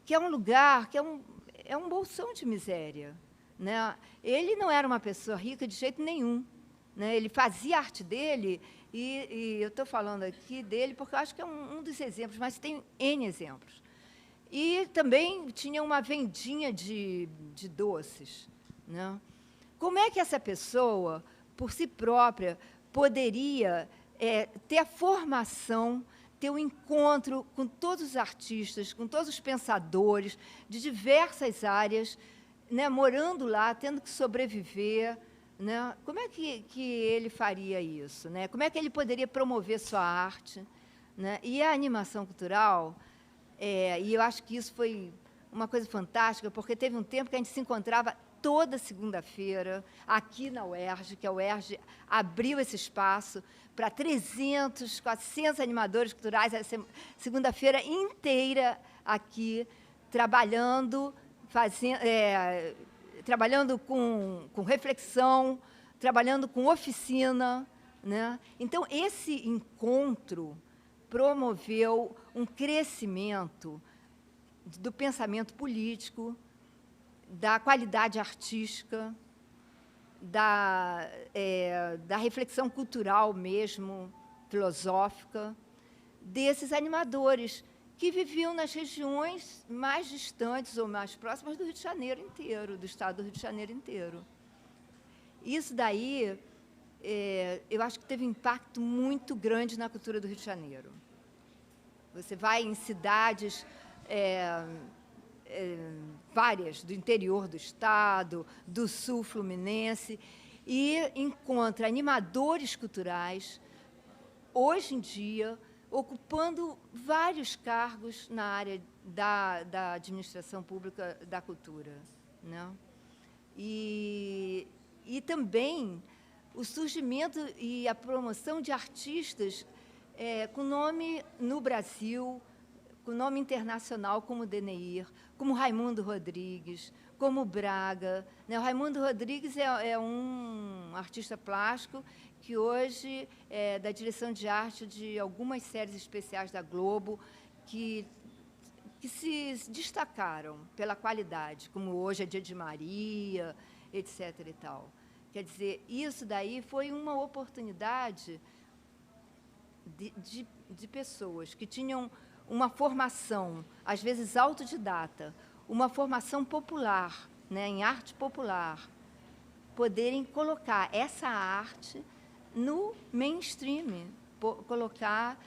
que é um lugar, que é um bolsão de miséria, né? Ele não era uma pessoa rica de jeito nenhum, né? Ele fazia a arte dele, e eu estou falando aqui dele porque eu acho que é um dos exemplos, mas tem N exemplos. E também tinha uma vendinha de doces, né? Como é que essa pessoa, por si própria, poderia ter a formação, ter o encontro com todos os artistas, com todos os pensadores de diversas áreas, né, morando lá, tendo que sobreviver, né? Como é que ele faria isso, né? Como é que ele poderia promover sua arte, né? E a animação cultural... e eu acho que isso foi uma coisa fantástica, porque teve um tempo que a gente se encontrava toda segunda-feira, aqui na UERJ, que a UERJ abriu esse espaço para 300, 400 animadores culturais, essa segunda-feira inteira aqui, trabalhando, trabalhando com reflexão, trabalhando com oficina, né? Então, esse encontro promoveu um crescimento do pensamento político, da qualidade artística, da reflexão cultural mesmo, filosófica, desses animadores que viviam nas regiões mais distantes ou mais próximas do Rio de Janeiro inteiro, do estado do Rio de Janeiro inteiro. Isso daí, eu acho que teve um impacto muito grande na cultura do Rio de Janeiro. Você vai em cidades várias do interior do estado, do sul fluminense, e encontra animadores culturais, hoje em dia, ocupando vários cargos na área da administração pública da cultura, né? E também o surgimento e a promoção de artistas com nome no Brasil, com nome internacional, como Deneir, como Raimundo Rodrigues, como Braga, né? O Raimundo Rodrigues é um artista plástico que hoje é da direção de arte de algumas séries especiais da Globo, que se destacaram pela qualidade, como Hoje é Dia de Maria, etc. e tal. Quer dizer, isso daí foi uma oportunidade de pessoas que tinham uma formação, às vezes autodidata, uma formação popular, né, em arte popular, poderem colocar essa arte no mainstream, colocar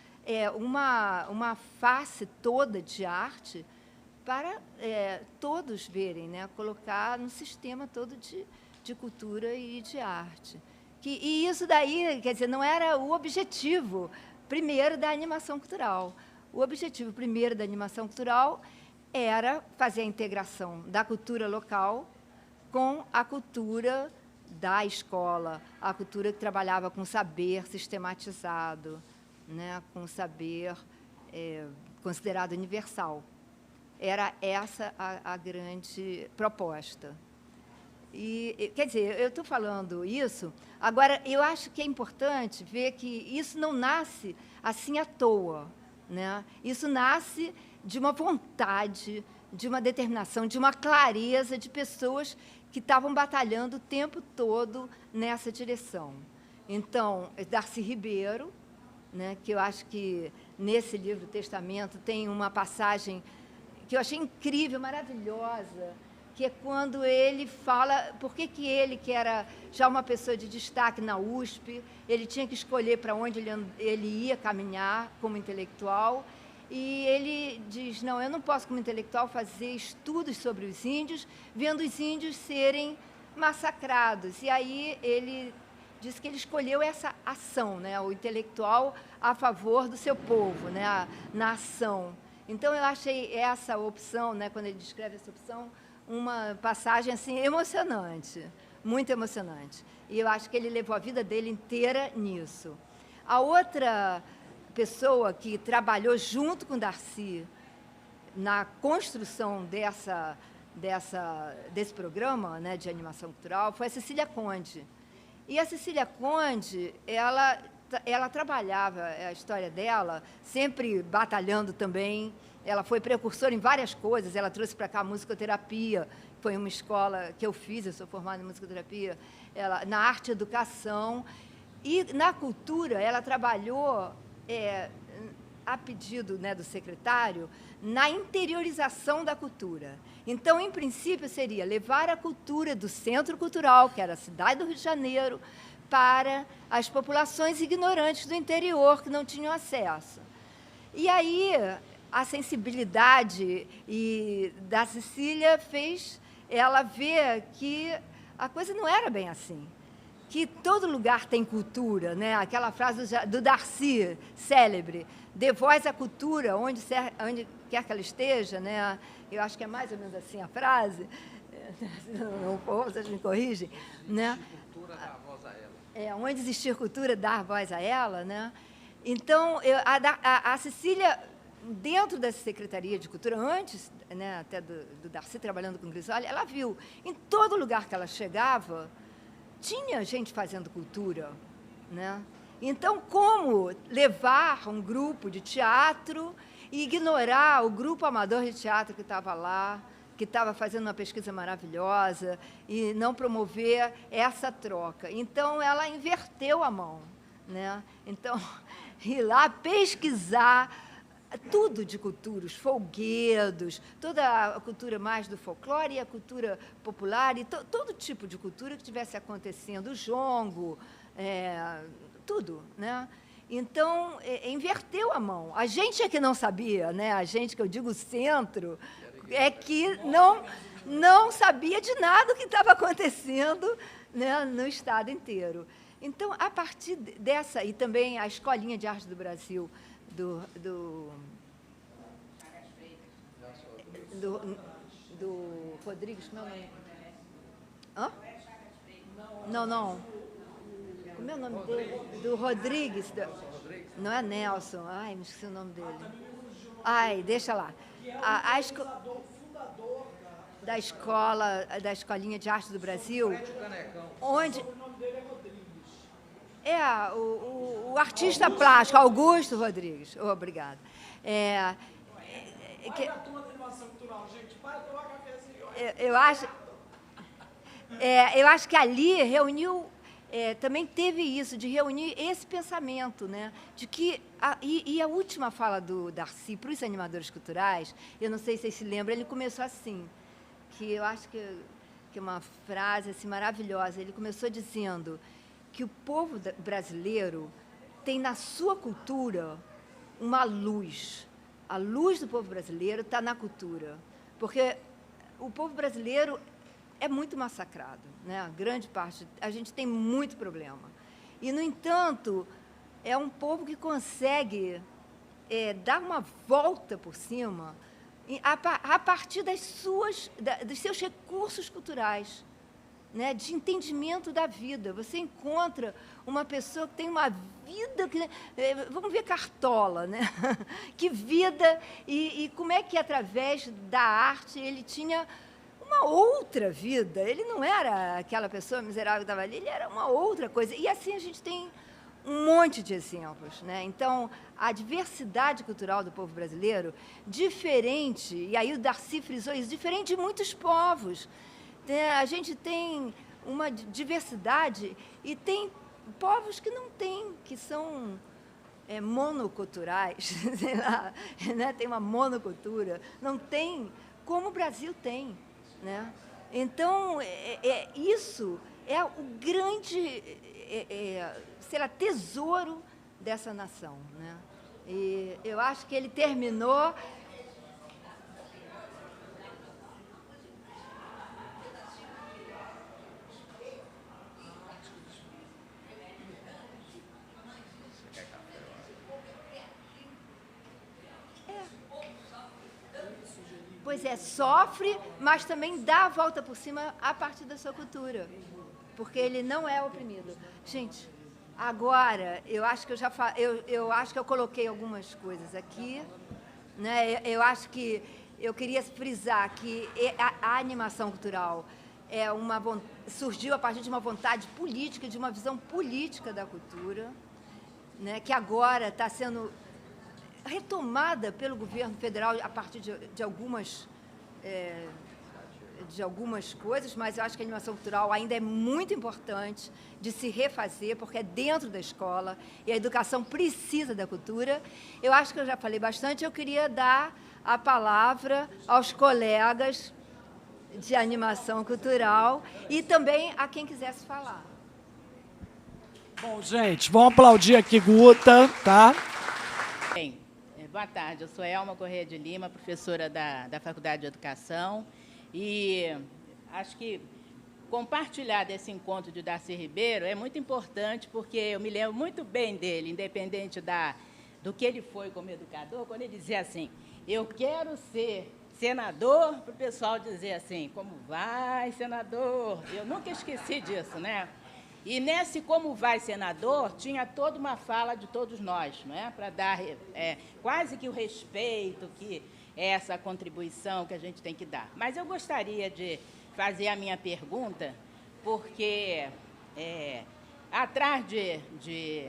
uma face toda de arte para todos verem, né, colocar no sistema todo de cultura e de arte. E isso daí, quer dizer, não era o objetivo primeiro da animação cultural. O objetivo primeiro da animação cultural era fazer a integração da cultura local com a cultura da escola, a cultura que trabalhava com saber sistematizado, né, com saber considerado universal. Era essa a grande proposta. E, quer dizer, eu estou falando isso, agora, eu acho que é importante ver que isso não nasce assim à toa, né? Isso nasce de uma vontade, de uma determinação, de uma clareza de pessoas que estavam batalhando o tempo todo nessa direção. Então, Darcy Ribeiro, né, que eu acho que nesse livro, Testamento, tem uma passagem que eu achei incrível, maravilhosa, que é quando ele fala por que ele, que era já uma pessoa de destaque na USP, ele tinha que escolher para onde ele ia caminhar como intelectual, e ele diz, não, eu não posso, como intelectual, fazer estudos sobre os índios, vendo os índios serem massacrados. E aí ele diz que ele escolheu essa ação, né, o intelectual a favor do seu povo, né, na ação. Então, eu achei essa opção, né, quando ele descreve essa opção, uma passagem assim, emocionante, muito emocionante. E eu acho que ele levou a vida dele inteira nisso. A outra pessoa que trabalhou junto com Darcy na construção desse programa, né, de animação cultural foi a Cecília Conde. E a Cecília Conde, ela trabalhava a história dela, sempre batalhando também. Ela foi precursora em várias coisas, ela trouxe para cá a musicoterapia, foi uma escola que eu fiz, eu sou formada em musicoterapia, na arte e educação. E na cultura, ela trabalhou, a pedido, né, do secretário, na interiorização da cultura. Então, em princípio, seria levar a cultura do centro cultural, que era a cidade do Rio de Janeiro, para as populações ignorantes do interior, que não tinham acesso. E aí, a sensibilidade da Cecília fez ela ver que a coisa não era bem assim, que todo lugar tem cultura, né? Aquela frase do Darcy, célebre, dê voz à cultura onde quer que ela esteja, né? Eu acho que é mais ou menos assim a frase, não for, vocês me corrigem, né? Onde existir cultura, dar voz a ela, né? Então, a Cecília, dentro dessa Secretaria de Cultura, antes, né, até do Darcy trabalhando com Grisoli, ela viu, em todo lugar que ela chegava, tinha gente fazendo cultura, né? Então, como levar um grupo de teatro e ignorar o grupo amador de teatro que estava lá, que estava fazendo uma pesquisa maravilhosa, e não promover essa troca. Então, ela inverteu a mão, né? Então, ir lá pesquisar tudo de cultura, os folguedos, toda a cultura mais do folclore e a cultura popular, e todo tipo de cultura que estivesse acontecendo, o jongo, tudo, né? Então, inverteu a mão. A gente é que não sabia, né? A gente, que eu digo centro, é que não sabia de nada o que estava acontecendo, né, no Estado inteiro. Então, a partir dessa, e também a Escolinha de Arte do Brasil, do Rodrigues, como é o nome? Hã? Não. Como é o nome dele? Do Rodrigues. Não é Nelson. Ai, me esqueci o nome dele. Ai, deixa lá. Da Escolinha de Arte do Brasil, onde... o artista plástico, Augusto Rodrigues. Obrigada. Eu acho que ali reuniu... também teve isso, de reunir esse pensamento, né? De que a última fala do Darcy para os animadores culturais, eu não sei se vocês se lembram, ele começou assim, que eu acho que é uma frase assim, maravilhosa. Ele começou dizendo que o povo brasileiro tem na sua cultura uma luz. A luz do povo brasileiro está na cultura, porque o povo brasileiro é muito massacrado, né? A grande parte, a gente tem muito problema. E, no entanto, é um povo que consegue dar uma volta por cima a partir dos seus recursos culturais, né? De entendimento da vida. Você encontra uma pessoa que tem uma vida, vamos ver Cartola, né? Que vida, e como é que, através da arte, ele tinha uma outra vida. Ele não era aquela pessoa miserável que estava ali, ele era uma outra coisa. E assim a gente tem um monte de exemplos, né? Então, a diversidade cultural do povo brasileiro, diferente, e aí o Darcy frisou isso, diferente de muitos povos. A gente tem uma diversidade e tem povos que não têm, que são monoculturais, sei lá, né? Tem uma monocultura, não tem como o Brasil tem, né? Então, isso é o grande, sei lá, tesouro dessa nação, né? E eu acho que ele terminou... Pois sofre, mas também dá a volta por cima a partir da sua cultura, porque ele não é oprimido. Gente, agora, eu acho que eu acho que eu coloquei algumas coisas aqui, né? Eu acho que eu queria frisar que a animação cultural surgiu a partir de uma vontade política, de uma visão política da cultura, né? Que agora está sendo retomada pelo governo federal a partir de algumas coisas, mas eu acho que a animação cultural ainda é muito importante de se refazer, porque é dentro da escola e a educação precisa da cultura. Eu acho que eu já falei bastante, eu queria dar a palavra aos colegas de animação cultural e também a quem quisesse falar. Bom, gente, vamos aplaudir aqui Guta, tá? Bem, boa tarde, eu sou Elma Correia de Lima, professora da Faculdade de Educação, e acho que compartilhar desse encontro de Darcy Ribeiro é muito importante, porque eu me lembro muito bem dele, independente do que ele foi como educador, quando ele dizia assim, eu quero ser senador, para o pessoal dizer assim, como vai, senador? Eu nunca esqueci disso, né? E nesse como vai, senador, tinha toda uma fala de todos nós, não é? Para dar quase que o respeito, que é essa contribuição que a gente tem que dar. Mas eu gostaria de fazer a minha pergunta, porque atrás de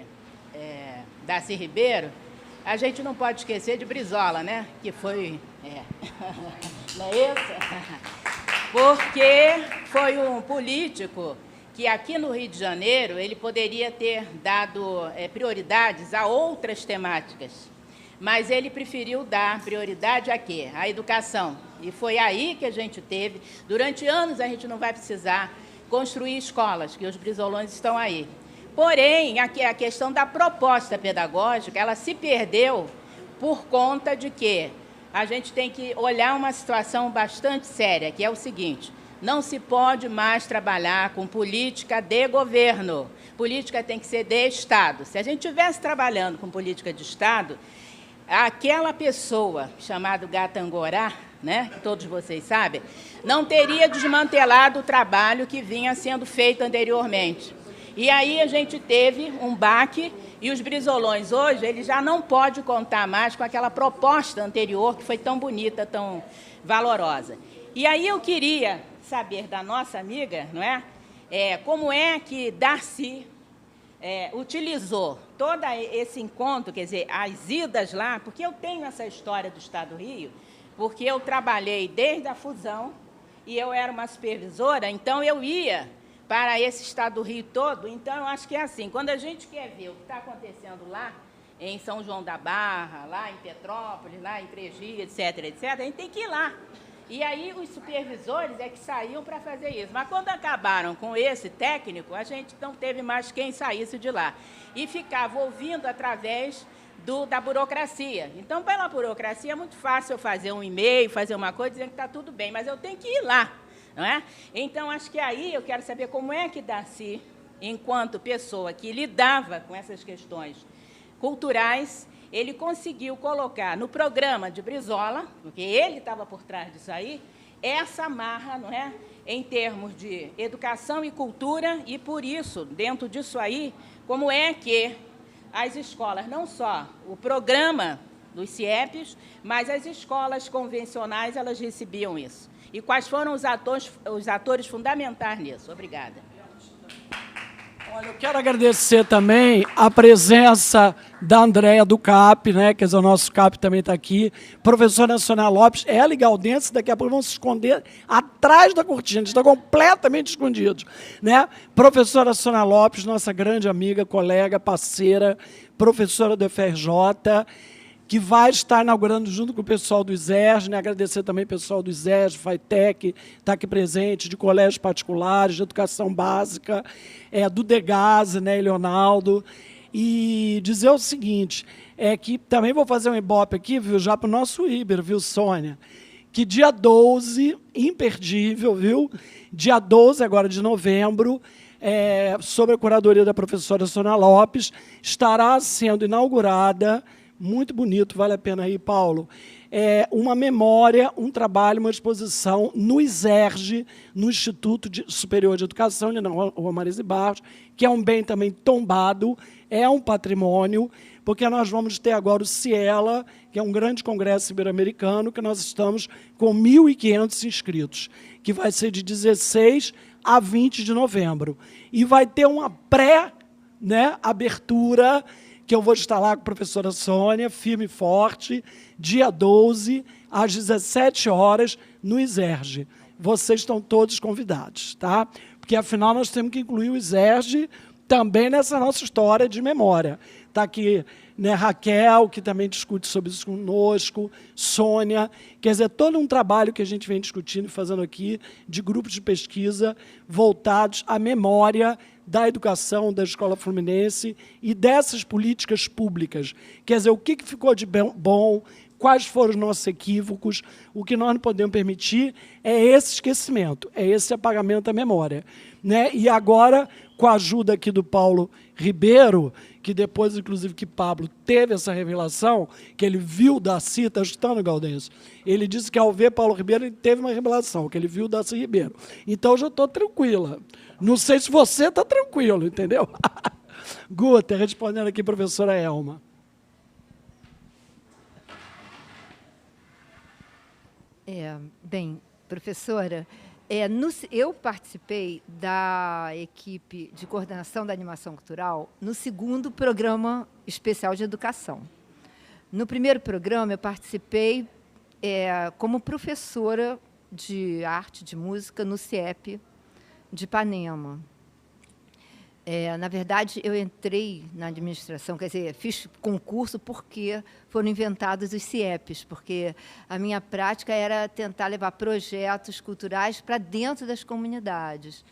Darcy Ribeiro, a gente não pode esquecer de Brizola, né? Que foi... não é isso? Porque foi um político que aqui no Rio de Janeiro ele poderia ter dado prioridades a outras temáticas, mas ele preferiu dar prioridade a quê? À educação. E foi aí que a gente teve, durante anos a gente não vai precisar construir escolas, que os brizolões estão aí. Porém, aqui a questão da proposta pedagógica, ela se perdeu por conta de que a gente tem que olhar uma situação bastante séria, que é o seguinte: não se pode mais trabalhar com política de governo. Política tem que ser de Estado. Se a gente estivesse trabalhando com política de Estado, aquela pessoa chamada Gatangorá, né, que todos vocês sabem, não teria desmantelado o trabalho que vinha sendo feito anteriormente. E aí a gente teve um baque, e os brizolões hoje, eles já não podem contar mais com aquela proposta anterior, que foi tão bonita, tão valorosa. E aí eu queria saber da nossa amiga, não é? Como é que Darcy utilizou todo esse encontro, quer dizer, as idas lá, porque eu tenho essa história do Estado do Rio, porque eu trabalhei desde a fusão, e eu era uma supervisora, então eu ia para esse Estado do Rio todo. Então, eu acho que é assim, quando a gente quer ver o que está acontecendo lá, em São João da Barra, lá em Petrópolis, lá em Tregia, etc., etc., a gente tem que ir lá. E aí os supervisores é que saíam para fazer isso. Mas quando acabaram com esse técnico, a gente não teve mais quem saísse de lá. E ficava ouvindo através da burocracia. Então, pela burocracia, é muito fácil eu fazer um e-mail, fazer uma coisa, dizendo que está tudo bem, mas eu tenho que ir lá. Não é? Então, acho que aí eu quero saber como é que Darcy, enquanto pessoa que lidava com essas questões culturais, ele conseguiu colocar no programa de Brizola, porque ele estava por trás disso aí, essa amarra, não é? Em termos de educação e cultura, e por isso, dentro disso aí, como é que as escolas, não só o programa dos CIEPs, mas as escolas convencionais, elas recebiam isso. E quais foram os atores fundamentais nisso? Obrigada. Olha, eu quero agradecer também a presença da Andréia do CAP, né? Quer dizer, o nosso CAP também está aqui. Professora Sônia Lopes, ela e Galdense, daqui a pouco vão se esconder atrás da cortina, estão completamente escondidos, né? Professora Sônia Lopes, nossa grande amiga, colega, parceira, professora do FRJ, que vai estar inaugurando junto com o pessoal do ISERJ, né? Agradecer também o pessoal do ISERJ, FATEC, está aqui presente, de colégios particulares, de educação básica, do DEGASE, né, Leonardo, e dizer o seguinte, que também vou fazer um ibope aqui, viu, já para o nosso Iber, viu, Sônia, que dia 12, imperdível, viu, dia 12 agora de novembro, sob a curadoria da professora Sônia Lopes, estará sendo inaugurada, muito bonito, vale a pena ir, Paulo, uma memória, um trabalho, uma exposição no ISERJ, no Instituto Superior de Educação, de Rua Marise Barros, que é um bem também tombado, é um patrimônio, porque nós vamos ter agora o CIELA, que é um grande congresso ibero-americano, que nós estamos com 1.500 inscritos, que vai ser de 16 a 20 de novembro. E vai ter uma pré-abertura, que eu vou estar lá com a professora Sônia, firme e forte, dia 12, às 17 horas, no ISERJ. Vocês estão todos convidados, tá? Porque, afinal, nós temos que incluir o ISERJ também nessa nossa história de memória. Está aqui, né, Raquel, que também discute sobre isso conosco, Sônia, quer dizer, todo um trabalho que a gente vem discutindo e fazendo aqui, de grupos de pesquisa voltados à memória da educação da Escola Fluminense e dessas políticas públicas. Quer dizer, o que ficou de bom, quais foram os nossos equívocos. O que nós não podemos permitir é esse esquecimento, é esse apagamento da memória, né? E agora, com a ajuda aqui do Paulo Ribeiro, que depois, inclusive, que Pablo teve essa revelação, que ele viu Darcy, está ajustando, Gaudêncio? Ele disse que, ao ver Paulo Ribeiro, ele teve uma revelação, que ele viu Darcy Ribeiro. Então, eu já estou tranquila. Não sei se você está tranquilo, entendeu? Guta, respondendo aqui, professora Elma. Bem, professora, eu participei da equipe de coordenação da animação cultural no 2º programa especial de educação. No 1º programa, eu participei como professora de arte, de música, no CIEP de Ipanema. Na verdade, eu entrei na administração, quer dizer, fiz concurso porque foram inventados os CIEPs, porque a minha prática era tentar levar projetos culturais para dentro das comunidades.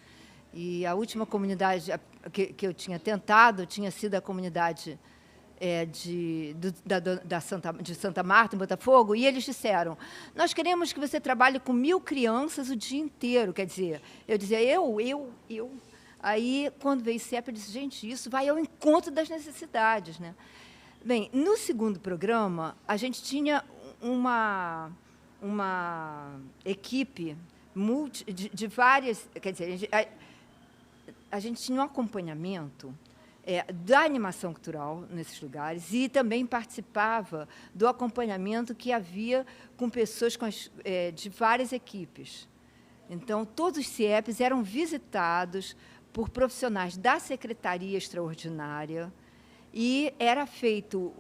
E a última comunidade que eu tinha tentado tinha sido a comunidade de Santa Marta, em Botafogo, e eles disseram: nós queremos que você trabalhe com 1000 crianças o dia inteiro. Quer dizer, eu dizia, eu. Aí, quando veio o CIEP, eu disse, gente, isso vai ao encontro das necessidades, né? Bem, no 2º programa, a gente tinha uma equipe de várias... Quer dizer, a gente tinha um acompanhamento da animação cultural nesses lugares e também participava do acompanhamento que havia com pessoas de várias equipes. Então, todos os CIEPs eram visitados por profissionais da Secretaria Extraordinária e era feito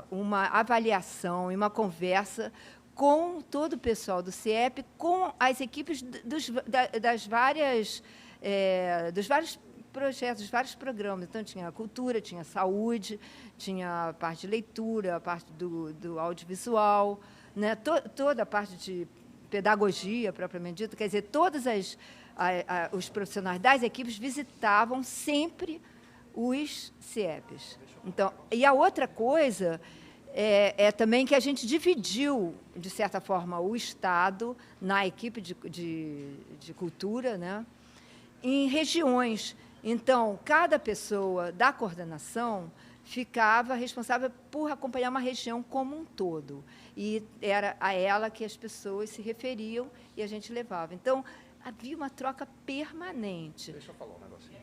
uma avaliação e uma conversa com todo o pessoal do CIEP, com as equipes dos vários projetos, dos vários programas. Então, tinha a cultura, tinha a saúde, tinha a parte de leitura, a parte do audiovisual, né? Toda a parte de pedagogia, propriamente dita, quer dizer, todas os profissionais das equipes visitavam sempre os CIEPs. Então, e a outra coisa também que a gente dividiu, de certa forma, o Estado na equipe de cultura, né, em regiões. Então, cada pessoa da coordenação ficava responsável por acompanhar uma região como um todo. E era a ela que as pessoas se referiam e a gente levava. Então, havia uma troca permanente. Deixa eu falar um negocinho.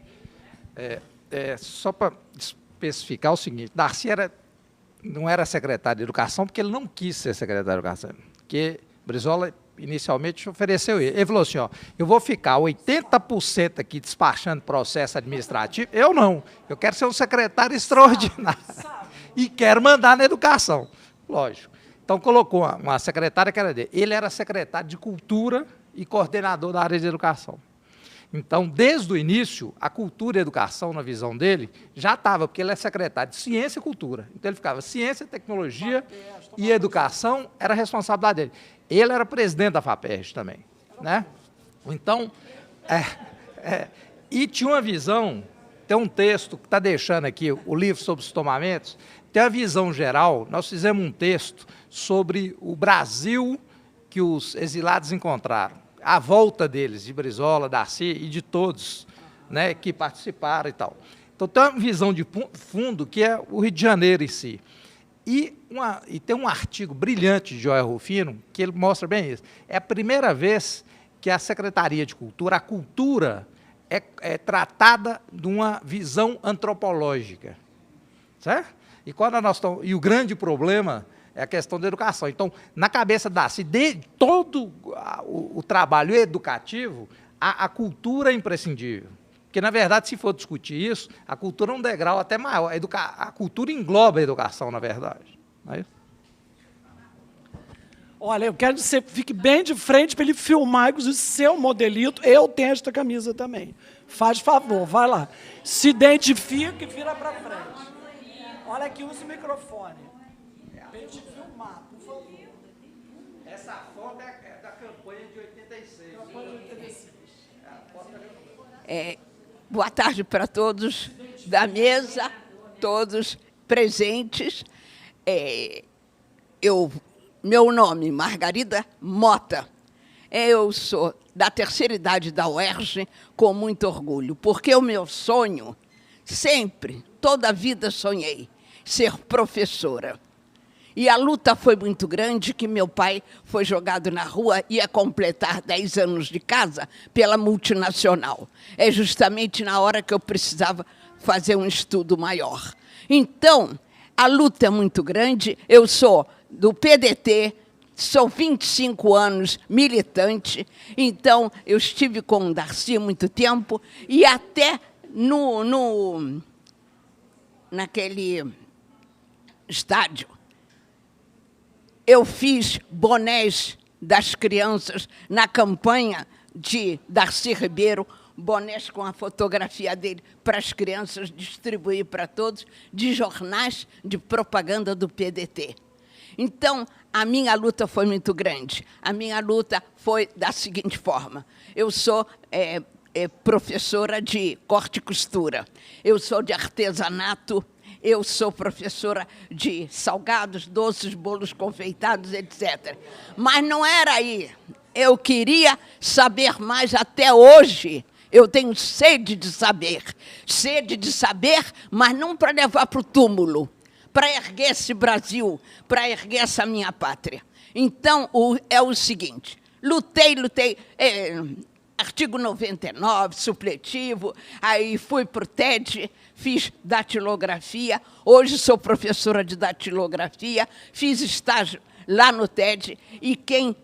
Só para especificar o seguinte, Darcy não era secretário de Educação porque ele não quis ser secretário de Educação, porque Brizola inicialmente ofereceu ele. Ele falou assim, ó, eu vou ficar 80% aqui despachando processo administrativo, eu não, eu quero ser um secretário extraordinário e quero mandar na educação. Lógico. Então, colocou uma secretária que era dele. Ele era secretário de Cultura e coordenador da área de educação. Então, desde o início, a cultura e a educação, na visão dele, já estava, porque ele é secretário de Ciência e Cultura. Então, ele ficava Ciência, Tecnologia e Educação, era a responsabilidade dele. Ele era presidente da FAPERJ também, né? Então, e tinha uma visão, tem um texto que está deixando aqui, o livro sobre os tomamentos, tem a visão geral, nós fizemos um texto sobre o Brasil que os exilados encontraram, a volta deles, de Brizola, Darcy e de todos, né, que participaram e tal. Então, tem uma visão de fundo que é o Rio de Janeiro em si. E tem um artigo brilhante de Joel Rufino, que ele mostra bem isso. É a primeira vez que a Secretaria de Cultura, a cultura, é tratada de uma visão antropológica. Certo? E, e o grande problema é a questão da educação. Então, na cabeça da Darcy, de todo o trabalho educativo, a cultura é imprescindível. Porque, na verdade, se for discutir isso, a cultura é um degrau até maior. A cultura engloba a educação, na verdade. Não é isso? Olha, eu quero que você fique bem de frente para ele filmar, inclusive, seu modelito. Eu tenho esta camisa também. Faz favor, vai lá. Se identifica e vira para frente. Olha aqui, usa o microfone. Para ele te filmar, por favor. Essa foto é da campanha de 86. Campanha de 86. Boa tarde para todos da mesa, todos presentes. Meu nome, Margarida Mota. Eu sou da terceira idade da UERJ com muito orgulho, porque o meu sonho, sempre, toda a vida sonhei, ser professora. E a luta foi muito grande, que meu pai foi jogado na rua, ia completar 10 anos de casa pela multinacional. É justamente na hora que eu precisava fazer um estudo maior. Então, a luta é muito grande. Eu sou do PDT, sou 25 anos militante, então eu estive com o Darcy há muito tempo, e até naquele estádio, eu fiz bonés das crianças na campanha de Darcy Ribeiro, bonés com a fotografia dele para as crianças distribuir para todos, de jornais de propaganda do PDT. Então, a minha luta foi muito grande. A minha luta foi da seguinte forma. Eu sou professora de corte e costura. Eu sou de artesanato. Eu sou professora de salgados, doces, bolos confeitados, etc. Mas não era aí. Eu queria saber mais até hoje. Eu tenho sede de saber, mas não para levar para o túmulo, para erguer esse Brasil, para erguer essa minha pátria. Então, é o seguinte, lutei, artigo 99, supletivo, aí fui para o TED, fiz datilografia, hoje sou professora de datilografia, fiz estágio lá no TED, e quem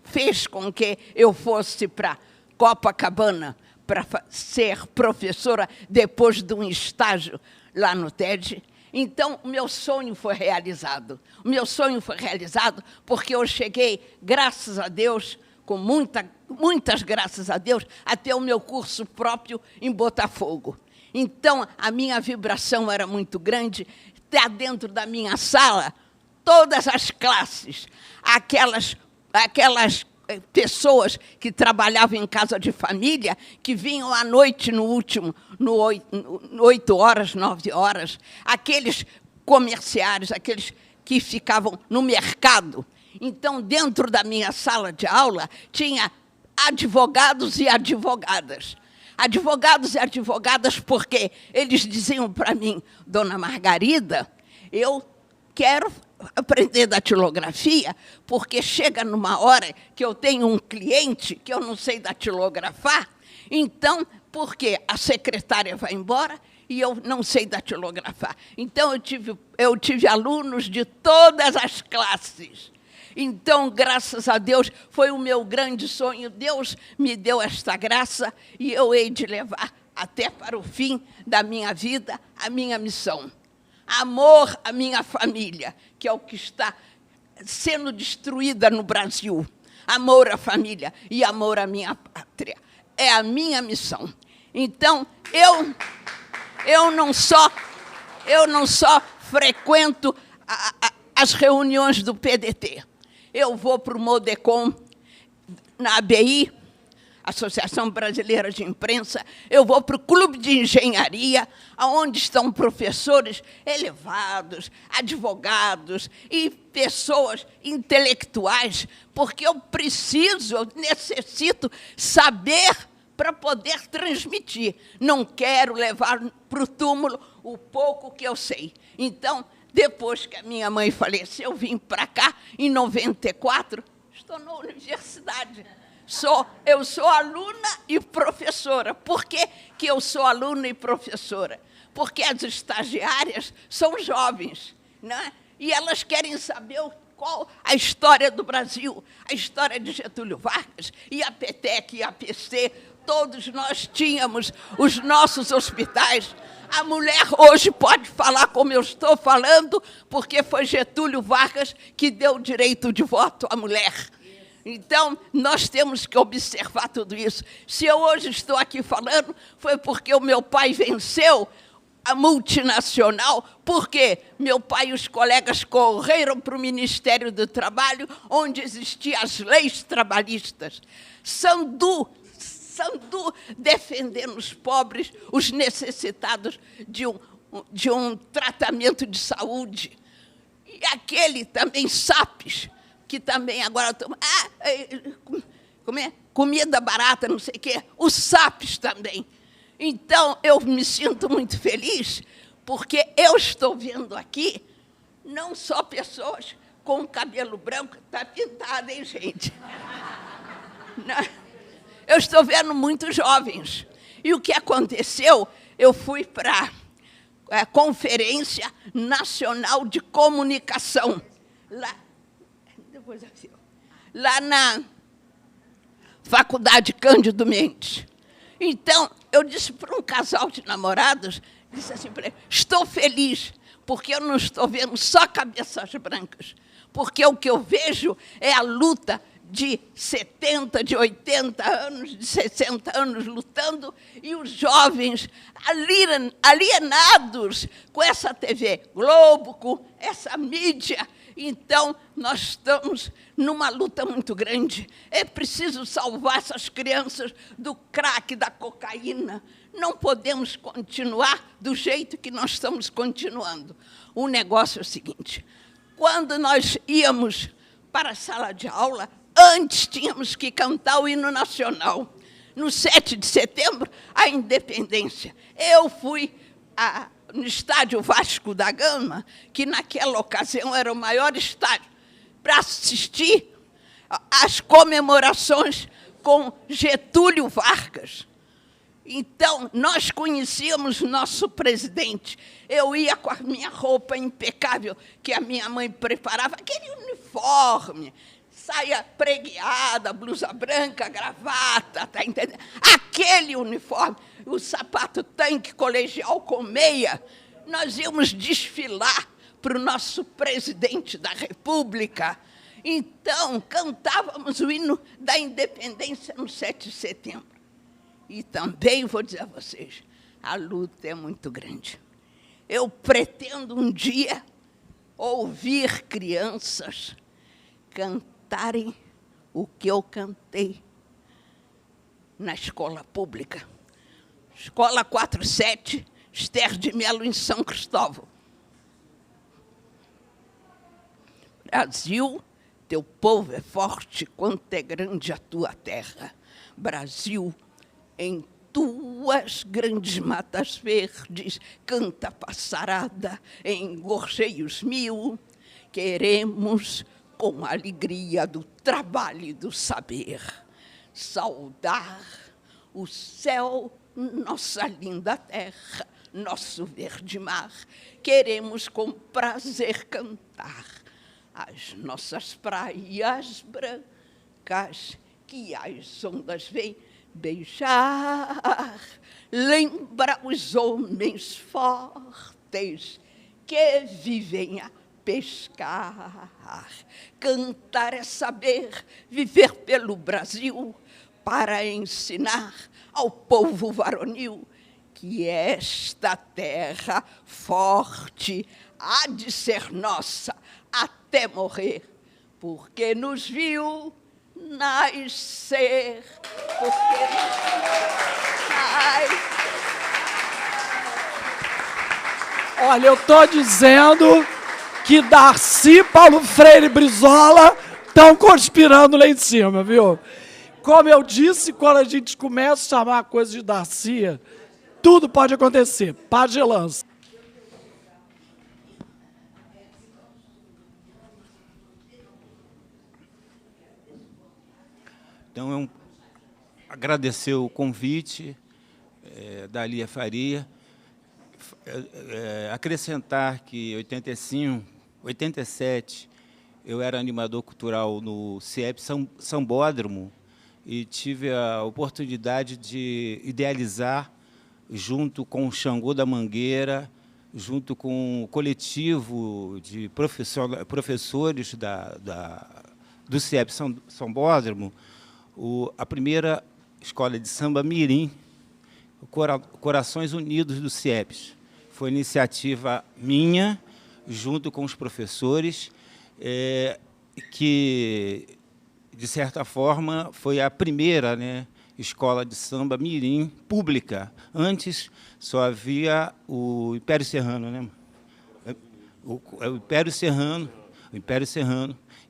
fez com que eu fosse para Copacabana para ser professora depois de um estágio lá no TED. Então, o meu sonho foi realizado. O meu sonho foi realizado porque eu cheguei, graças a Deus, com muitas graças a Deus, até o meu curso próprio em Botafogo. Então, a minha vibração era muito grande. Até dentro da minha sala, todas as classes, aquelas pessoas que trabalhavam em casa de família, que vinham à noite no 8 horas, 9 horas, aqueles comerciários, aqueles que ficavam no mercado. Então, dentro da minha sala de aula, tinha advogados e advogadas. Advogados e advogadas porque eles diziam para mim, Dona Margarida, eu quero aprender datilografia, porque chega numa hora que eu tenho um cliente que eu não sei datilografar, então, porque a secretária vai embora e eu não sei datilografar. Então, eu tive alunos de todas as classes. Então, graças a Deus, foi o meu grande sonho. Deus me deu esta graça e eu hei de levar até para o fim da minha vida a minha missão. Amor à minha família, que é o que está sendo destruída no Brasil. Amor à família e amor à minha pátria. É a minha missão. Então, eu não só frequento as reuniões do PDT. Eu vou para o Modecom, na ABI, Associação Brasileira de Imprensa, eu vou para o Clube de Engenharia, onde estão professores elevados, advogados e pessoas intelectuais, porque eu necessito saber para poder transmitir. Não quero levar para o túmulo o pouco que eu sei. Então, depois que a minha mãe faleceu, eu vim para cá, em 94, estou na universidade. Eu sou aluna e professora. Por que eu sou aluna e professora? Porque as estagiárias são jovens, né? E elas querem saber qual a história do Brasil, a história de Getúlio Vargas, e a PETEC, e a PC, todos nós tínhamos os nossos hospitais. A mulher hoje pode falar como eu estou falando, porque foi Getúlio Vargas que deu o direito de voto à mulher. Então, nós temos que observar tudo isso. Se eu hoje estou aqui falando, foi porque o meu pai venceu a multinacional, porque meu pai e os colegas correram para o Ministério do Trabalho, onde existiam as leis trabalhistas. Sandu defendendo os pobres, os necessitados de um tratamento de saúde. E aquele também, SAPs, que também agora... como é? Comida barata, não sei o quê. O SAPs também. Então, eu me sinto muito feliz, porque eu estou vendo aqui não só pessoas com cabelo branco, está pintado, hein, gente? Eu estou vendo muitos jovens. E o que aconteceu? Eu fui para a Conferência Nacional de Comunicação, lá na Faculdade Cândido Mendes. Então, eu disse para um casal de namorados, disse assim para ele, estou feliz, porque eu não estou vendo só cabeças brancas, porque o que eu vejo é a luta de 70, de 80 anos, de 60 anos lutando, e os jovens alienados com essa TV Globo, com essa mídia. Então, nós estamos numa luta muito grande. É preciso salvar essas crianças do crack, da cocaína. Não podemos continuar do jeito que nós estamos continuando. O negócio é o seguinte, quando nós íamos para a sala de aula, antes tínhamos que cantar o hino nacional. No 7 de setembro, a independência. Eu fui no estádio Vasco da Gama, que naquela ocasião era o maior estádio, para assistir às comemorações com Getúlio Vargas. Então, nós conhecíamos nosso presidente. Eu ia com a minha roupa impecável, que a minha mãe preparava, aquele uniforme, saia pregueada, blusa branca, gravata, tá entendendo? Aquele uniforme, o sapato tanque colegial com meia, nós íamos desfilar para o nosso presidente da República. Então, cantávamos o hino da independência no 7 de setembro. E também vou dizer a vocês, a luta é muito grande. Eu pretendo um dia ouvir crianças cantarem o que eu cantei na escola pública. Escola 47, Esther de Melo, em São Cristóvão. Brasil, teu povo é forte, quanto é grande a tua terra. Brasil, em tuas grandes matas verdes, canta passarada em gorjeios mil. Queremos, com a alegria do trabalho e do saber, saudar o céu, nossa linda terra, nosso verde mar. Queremos com prazer cantar as nossas praias brancas, que as ondas vêm beijar. Lembra os homens fortes que vivem a pescar. Cantar é saber viver pelo Brasil, para ensinar ao povo varonil que esta terra forte há de ser nossa até morrer, porque nos viu nascer, porque Olha, eu estou dizendo que Darcy, Paulo Freire e Brizola estão conspirando lá em cima, viu? Como eu disse, quando a gente começa a chamar a coisa de Darcy, tudo pode acontecer. Pagelança. Então, agradecer o convite da Lia Faria, acrescentar que em 87, eu era animador cultural no CIEP Sambódromo e tive a oportunidade de idealizar, junto com o Xangô da Mangueira, junto com o coletivo de professores do CIEP Sambódromo, a primeira escola de samba mirim, Corações Unidos do CIEPS. Foi iniciativa minha, junto com os professores, que, de certa forma, foi a primeira, né, escola de samba mirim pública. Antes, só havia o Império Serrano, né? o Império Serrano,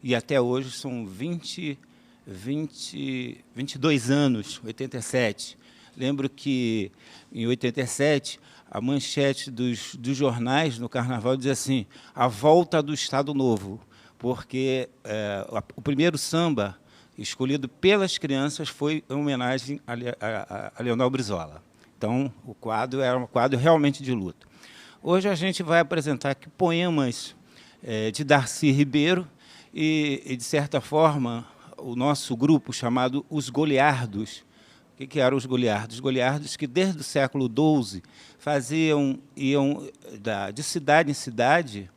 e até hoje são 22 anos, 87. Lembro que, em 87, a manchete dos jornais no Carnaval dizia assim: a volta do Estado Novo, porque o primeiro samba escolhido pelas crianças foi em homenagem a Leonel Brizola. Então, o quadro era um quadro realmente de luto. Hoje a gente vai apresentar aqui poemas de Darcy Ribeiro e, de certa forma, o nosso grupo chamado Os Goliardos. O que eram os Goliardos? Os Goliardos que, desde o século XII, iam de cidade em cidade,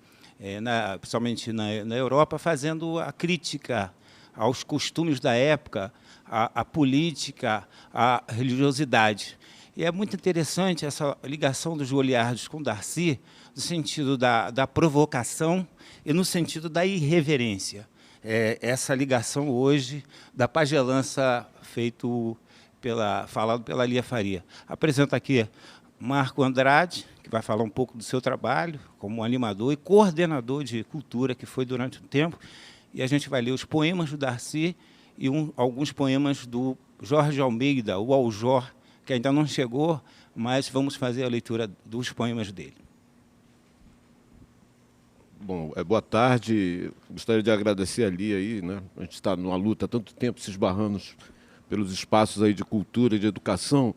principalmente na Europa, fazendo a crítica aos costumes da época, à política, à religiosidade. E é muito interessante essa ligação dos Goliardos com Darcy, no sentido da provocação e no sentido da irreverência. Essa ligação hoje da pagelança falado pela Lia Faria. Apresento aqui Marco Andrade, que vai falar um pouco do seu trabalho como animador e coordenador de cultura, que foi durante um tempo, e a gente vai ler os poemas do Darcy e alguns poemas do Jorge Almeida, o Aljor, que ainda não chegou, mas vamos fazer a leitura dos poemas dele. Bom, boa tarde. Gostaria de agradecer a Lia aí, né? A gente está numa luta há tanto tempo, se esbarrando pelos espaços aí de cultura e de educação,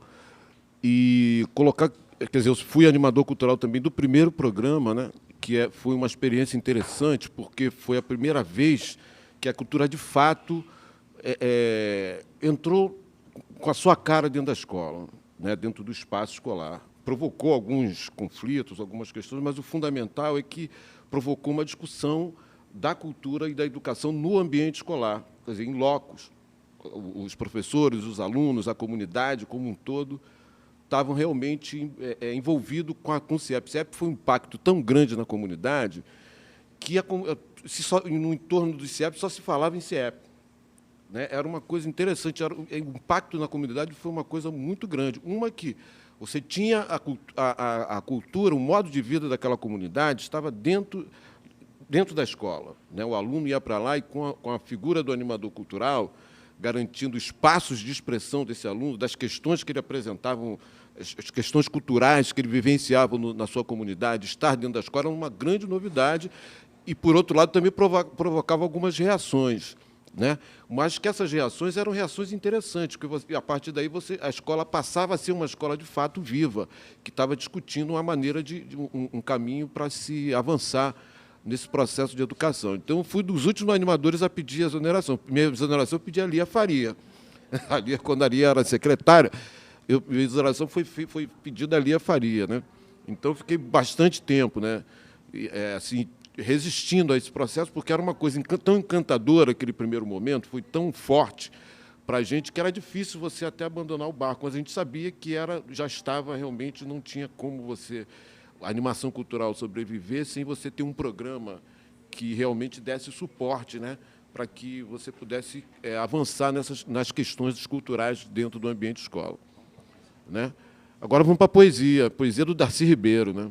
e colocar, quer dizer, eu fui animador cultural também do primeiro programa, né? Que foi uma experiência interessante, porque foi a primeira vez que a cultura, de fato, entrou com a sua cara dentro da escola, né? Dentro do espaço escolar. Provocou alguns conflitos, algumas questões, mas o fundamental é que provocou uma discussão da cultura e da educação no ambiente escolar, quer dizer, em locos. Os professores, os alunos, a comunidade como um todo estavam realmente envolvidos com o CIEP. O CIEP foi um impacto tão grande na comunidade que no entorno do CIEP só se falava em CIEP. Né? Era uma coisa interessante, o impacto na comunidade foi uma coisa muito grande. Uma que você tinha a cultura, o modo de vida daquela comunidade estava dentro da escola. Né? O aluno ia para lá e, com a figura do animador cultural, garantindo espaços de expressão desse aluno, das questões que ele apresentava, as questões culturais que ele vivenciava na sua comunidade, estar dentro da escola era uma grande novidade e, por outro lado, também provocava algumas reações. Né? Mas que essas reações eram reações interessantes, porque a partir daí a escola passava a ser uma escola de fato viva, que estava discutindo uma maneira um caminho para se avançar nesse processo de educação. Então, eu fui dos últimos animadores a pedir exoneração. Minha exoneração eu pedi a Lia Faria. Quando a Lia era secretária, minha exoneração foi pedida a Lia Faria. Né? Então, eu fiquei bastante tempo, né, assim, resistindo a esse processo, porque era uma coisa tão encantadora, aquele primeiro momento, foi tão forte para a gente, que era difícil você até abandonar o barco, mas a gente sabia que já estava realmente, não tinha como a animação cultural sobreviver sem você ter um programa que realmente desse suporte, né, para que você pudesse avançar nas questões culturais dentro do ambiente escola. Né? Agora vamos para a poesia do Darcy Ribeiro. Né?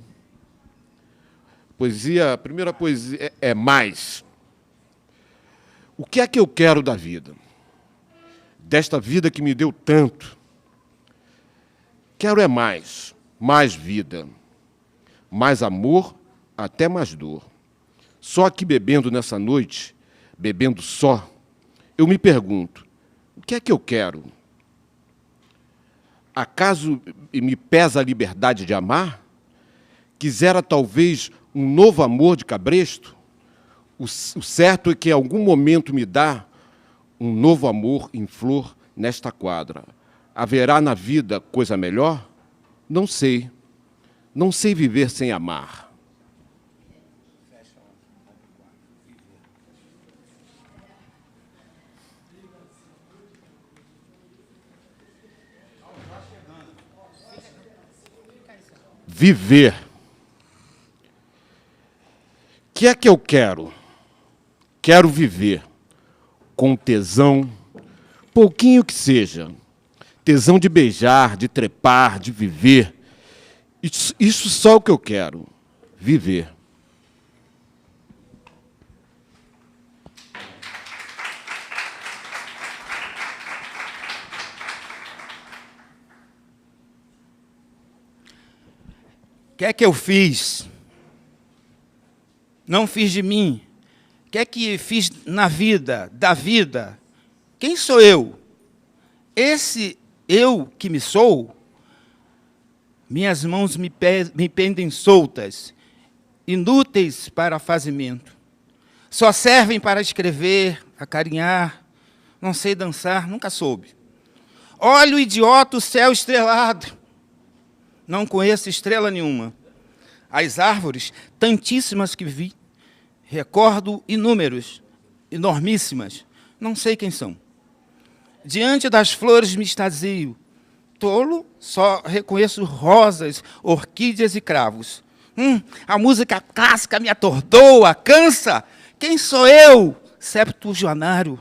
A primeira poesia é mais. O que é que eu quero da vida? Desta vida que me deu tanto. Quero mais vida, mais amor, até mais dor. Só aqui bebendo nessa noite, bebendo só, eu me pergunto, o que é que eu quero? Acaso me pesa a liberdade de amar? Quisera talvez um novo amor de cabresto? O certo é que em algum momento me dá um novo amor em flor nesta quadra. Haverá na vida coisa melhor? Não sei. Não sei viver sem amar. Viver. O que é que eu quero? Quero viver com tesão, pouquinho que seja. Tesão de beijar, de trepar, de viver. Isso só o que eu quero. Viver. que é que eu fiz? Não fiz de mim. O que é que fiz na vida, da vida? Quem sou eu? Esse eu que me sou, minhas mãos me pendem soltas, inúteis para fazimento. Só servem para escrever, acarinhar, não sei dançar, nunca soube. Olho idiota o céu estrelado, não conheço estrela nenhuma. As árvores, tantíssimas que vi, recordo inúmeros, enormíssimas, não sei quem são. Diante das flores me extasio, tolo, só reconheço rosas, orquídeas e cravos. A música clássica me atordoa, cansa. Quem sou eu, septuagenário,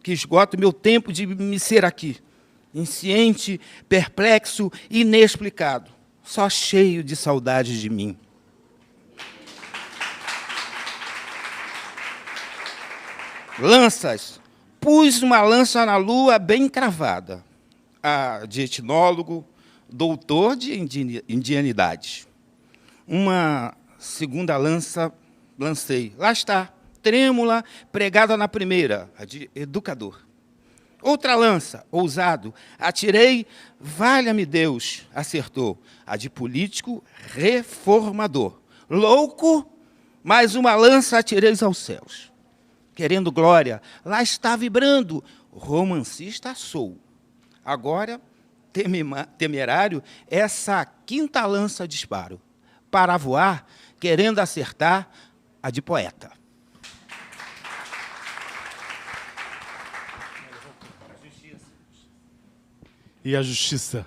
que esgoto meu tempo de me ser aqui? Insciente, perplexo, inexplicado, só cheio de saudades de mim. Lanças. Pus uma lança na lua bem cravada, a de etnólogo, doutor de indianidade. Uma segunda lança lancei. Lá está, trêmula, pregada na primeira, a de educador. Outra lança, ousado, atirei, valha-me Deus, acertou, a de político reformador. Louco, mais uma lança atirei aos céus. Querendo glória, lá está vibrando, romancista sou. Agora, temerário, essa quinta lança disparo, para voar, querendo acertar a de poeta. E a justiça?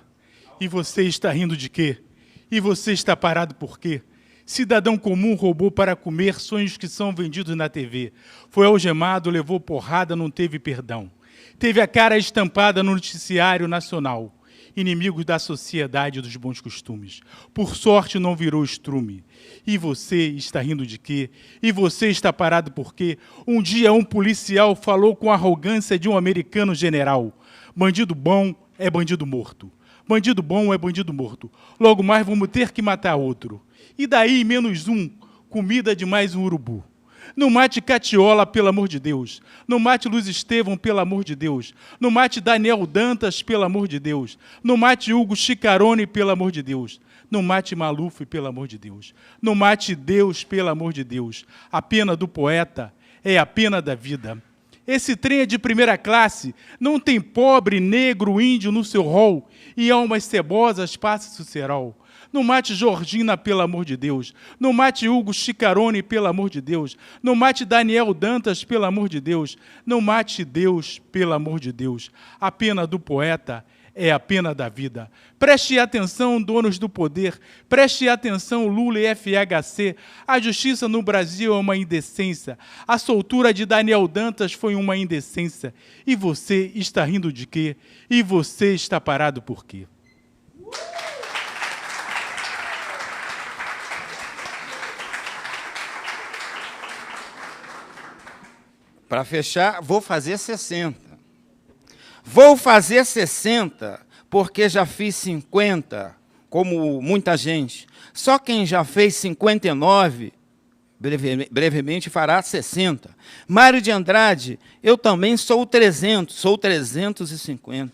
E você está rindo de quê? E você está parado por quê? Cidadão comum roubou para comer sonhos que são vendidos na TV. Foi algemado, levou porrada, não teve perdão. Teve a cara estampada no noticiário nacional. Inimigos da sociedade e dos bons costumes. Por sorte não virou estrume. E você está rindo de quê? E você está parado por quê? Um dia um policial falou com a arrogância de um americano general. Bandido bom é bandido morto. Bandido bom é bandido morto. Logo mais vamos ter que matar outro. E daí, menos um, comida de mais um urubu. Não mate Catiola, pelo amor de Deus. Não mate Luiz Estevão, pelo amor de Deus. Não mate Daniel Dantas, pelo amor de Deus. Não mate Hugo Chicarone, pelo amor de Deus. Não mate Maluf, pelo amor de Deus. Não mate Deus, pelo amor de Deus. A pena do poeta é a pena da vida. Esse trem é de primeira classe, não tem pobre, negro, índio no seu rol, e almas cebosas passa-se o cerol. Não mate Georgina, pelo amor de Deus. Não mate Hugo Chicarone, pelo amor de Deus. Não mate Daniel Dantas, pelo amor de Deus. Não mate Deus, pelo amor de Deus. A pena do poeta é a pena da vida. Preste atenção, donos do poder. Preste atenção, Lula e FHC. A justiça no Brasil é uma indecência. A soltura de Daniel Dantas foi uma indecência. E você está rindo de quê? E você está parado por quê? Para fechar, vou fazer 60. Vou fazer 60 porque já fiz 50, como muita gente. Só quem já fez 59, brevemente fará 60. Mário de Andrade, eu também sou 300, sou 350.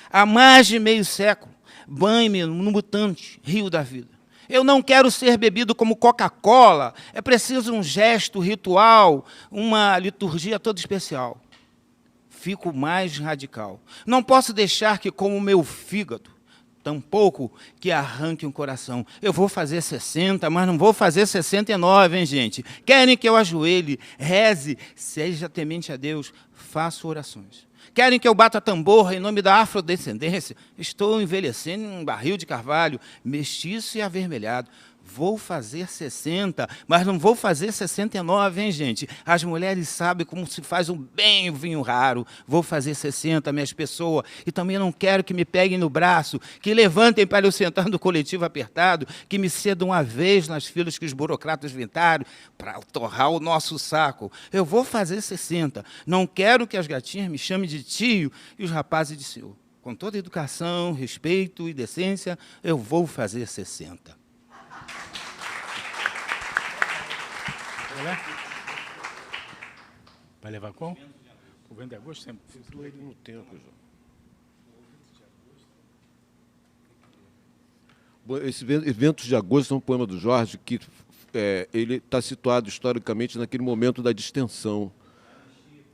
Há mais de meio século, banho-me no mutante, rio da vida. Eu não quero ser bebido como Coca-Cola, é preciso um gesto ritual, uma liturgia toda especial. Fico mais radical. Não posso deixar que, como o meu fígado, tampouco que arranque um coração. Eu vou fazer 60, mas não vou fazer 69, hein, gente? Querem que eu ajoelhe, reze, seja temente a Deus, faço orações. Querem que eu bata tambor em nome da afrodescendência? Estou envelhecendo em um barril de carvalho, mestiço e avermelhado. Vou fazer 60, mas não vou fazer 69, hein, gente? As mulheres sabem como se faz um bem vinho raro. Vou fazer 60, minhas pessoas. E também não quero que me peguem no braço, que levantem para eu sentar no coletivo apertado, que me cedam uma vez nas filas que os burocratas inventaram para torrar o nosso saco. Eu vou fazer 60. Não quero que as gatinhas me chamem de tio e os rapazes de senhor. Com toda educação, respeito e decência, eu vou fazer 60. Vai levar qual? O vento de agosto sempre. Estou ele no tempo, João. Bom, esse Ventos de Agosto é um poema do Jorge que ele está situado historicamente naquele momento da distensão,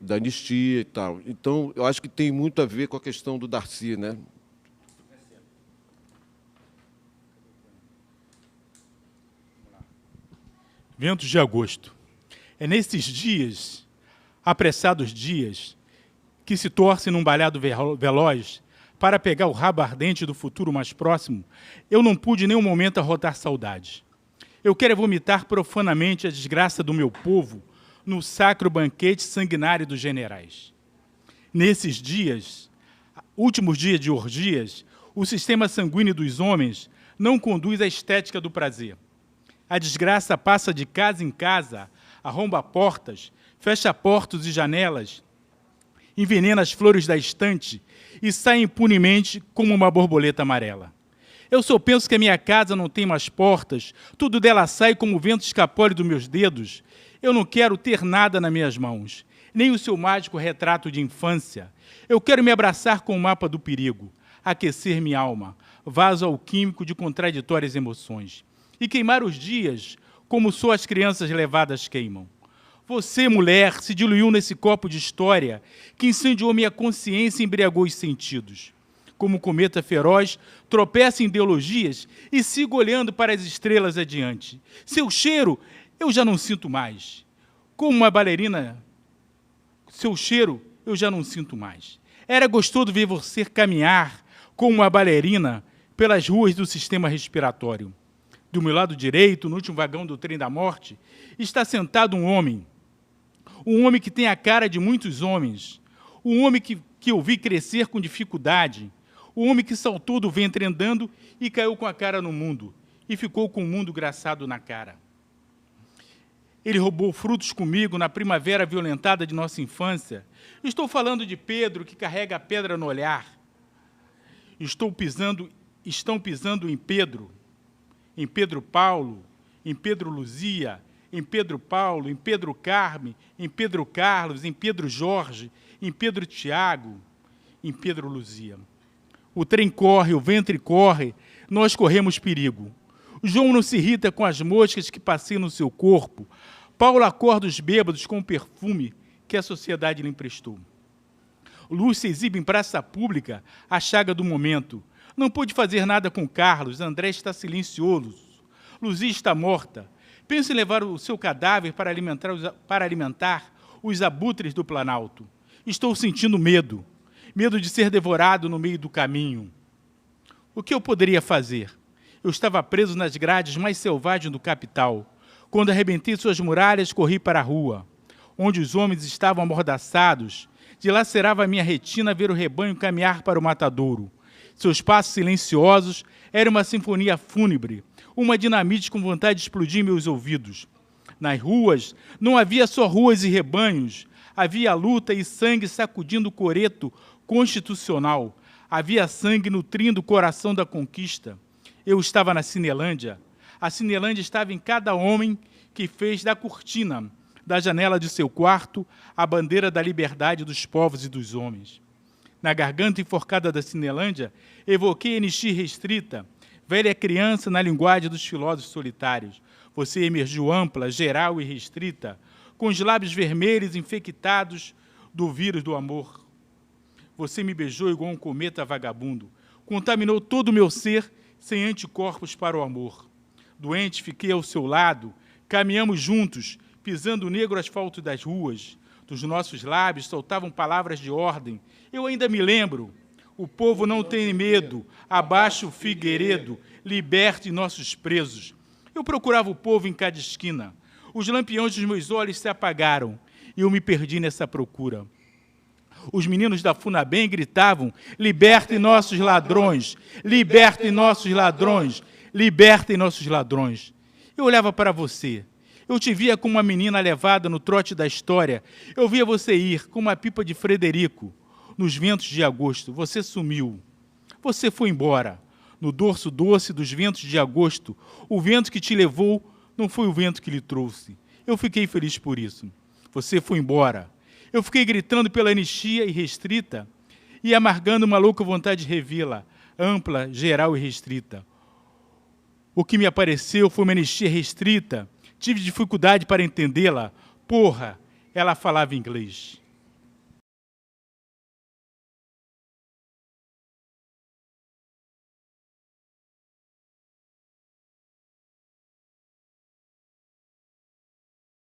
da anistia e tal. Então, eu acho que tem muito a ver com a questão do Darcy, né? Ventos de Agosto. É nesses dias, apressados dias, que se torce num balhado veloz para pegar o rabo ardente do futuro mais próximo, eu não pude em nenhum momento arrotar saudade. Eu quero vomitar profanamente a desgraça do meu povo no sacro banquete sanguinário dos generais. Nesses dias, últimos dias de orgias, o sistema sanguíneo dos homens não conduz à estética do prazer. A desgraça passa de casa em casa, arromba portas, fecha portas e janelas, envenena as flores da estante e sai impunemente como uma borboleta amarela. Eu só penso que a minha casa não tem mais portas, tudo dela sai como o vento escapole dos meus dedos. Eu não quero ter nada nas minhas mãos, nem o seu mágico retrato de infância. Eu quero me abraçar com o mapa do perigo, aquecer minha alma, vaso alquímico de contraditórias emoções, e queimar os dias como só as crianças levadas queimam. Você, mulher, se diluiu nesse copo de história que incendiou minha consciência e embriagou os sentidos. Como um cometa feroz, tropeço em ideologias e sigo olhando para as estrelas adiante. Seu cheiro eu já não sinto mais. Como uma bailarina, seu cheiro eu já não sinto mais. Era gostoso ver você caminhar como uma bailarina pelas ruas do sistema respiratório. Do meu lado direito, no último vagão do trem da morte, está sentado um homem que tem a cara de muitos homens, um homem que eu vi crescer com dificuldade, um homem que saltou do ventre andando e caiu com a cara no mundo, e ficou com o mundo graçado na cara. Ele roubou frutos comigo na primavera violentada de nossa infância. Estou falando de Pedro, que carrega a pedra no olhar. Estão pisando em Pedro Paulo, em Pedro Luzia, em Pedro Paulo, em Pedro Carme, em Pedro Carlos, em Pedro Jorge, em Pedro Tiago, em Pedro Luzia. O trem corre, o ventre corre, nós corremos perigo. João não se irrita com as moscas que passeiam no seu corpo. Paulo acorda os bêbados com o perfume que a sociedade lhe emprestou. Lúcia exibe em praça pública a chaga do momento. Não pude fazer nada com Carlos, André está silencioso. Luzia está morta. Penso em levar o seu cadáver para alimentar os abutres do Planalto. Estou sentindo medo de ser devorado no meio do caminho. O que eu poderia fazer? Eu estava preso nas grades mais selvagens do capital. Quando arrebentei suas muralhas, corri para a rua, onde os homens estavam amordaçados. Dilacerava a minha retina ver o rebanho caminhar para o matadouro. Seus passos silenciosos eram uma sinfonia fúnebre, uma dinamite com vontade de explodir em meus ouvidos. Nas ruas, não havia só ruas e rebanhos, havia luta e sangue sacudindo o coreto constitucional, havia sangue nutrindo o coração da conquista. Eu estava na Cinelândia. A Cinelândia estava em cada homem que fez da cortina, da janela de seu quarto, a bandeira da liberdade dos povos e dos homens. Na garganta enforcada da Cinelândia, evoquei a anistia restrita, velha criança na linguagem dos filósofos solitários. Você emergiu ampla, geral e restrita, com os lábios vermelhos infectados do vírus do amor. Você me beijou igual um cometa vagabundo, contaminou todo o meu ser sem anticorpos para o amor. Doente, fiquei ao seu lado, caminhamos juntos, pisando o negro asfalto das ruas. Dos nossos lábios soltavam palavras de ordem. Eu ainda me lembro. O povo não tem medo. Abaixo o Figueiredo. Liberte nossos presos. Eu procurava o povo em cada esquina. Os lampiões dos meus olhos se apagaram e eu me perdi nessa procura. Os meninos da Funabem gritavam: libertem nossos ladrões, libertem nossos ladrões, libertem nossos ladrões. Eu olhava para você. Eu te via como uma menina levada no trote da história. Eu via você ir como uma pipa de Frederico. Nos ventos de agosto, você sumiu. Você foi embora. No dorso doce dos ventos de agosto, o vento que te levou não foi o vento que lhe trouxe. Eu fiquei feliz por isso. Você foi embora. Eu fiquei gritando pela anistia irrestrita e amargando uma louca vontade de revê-la, ampla, geral e restrita. O que me apareceu foi uma anistia restrita. Tive dificuldade para entendê-la. Porra, ela falava inglês.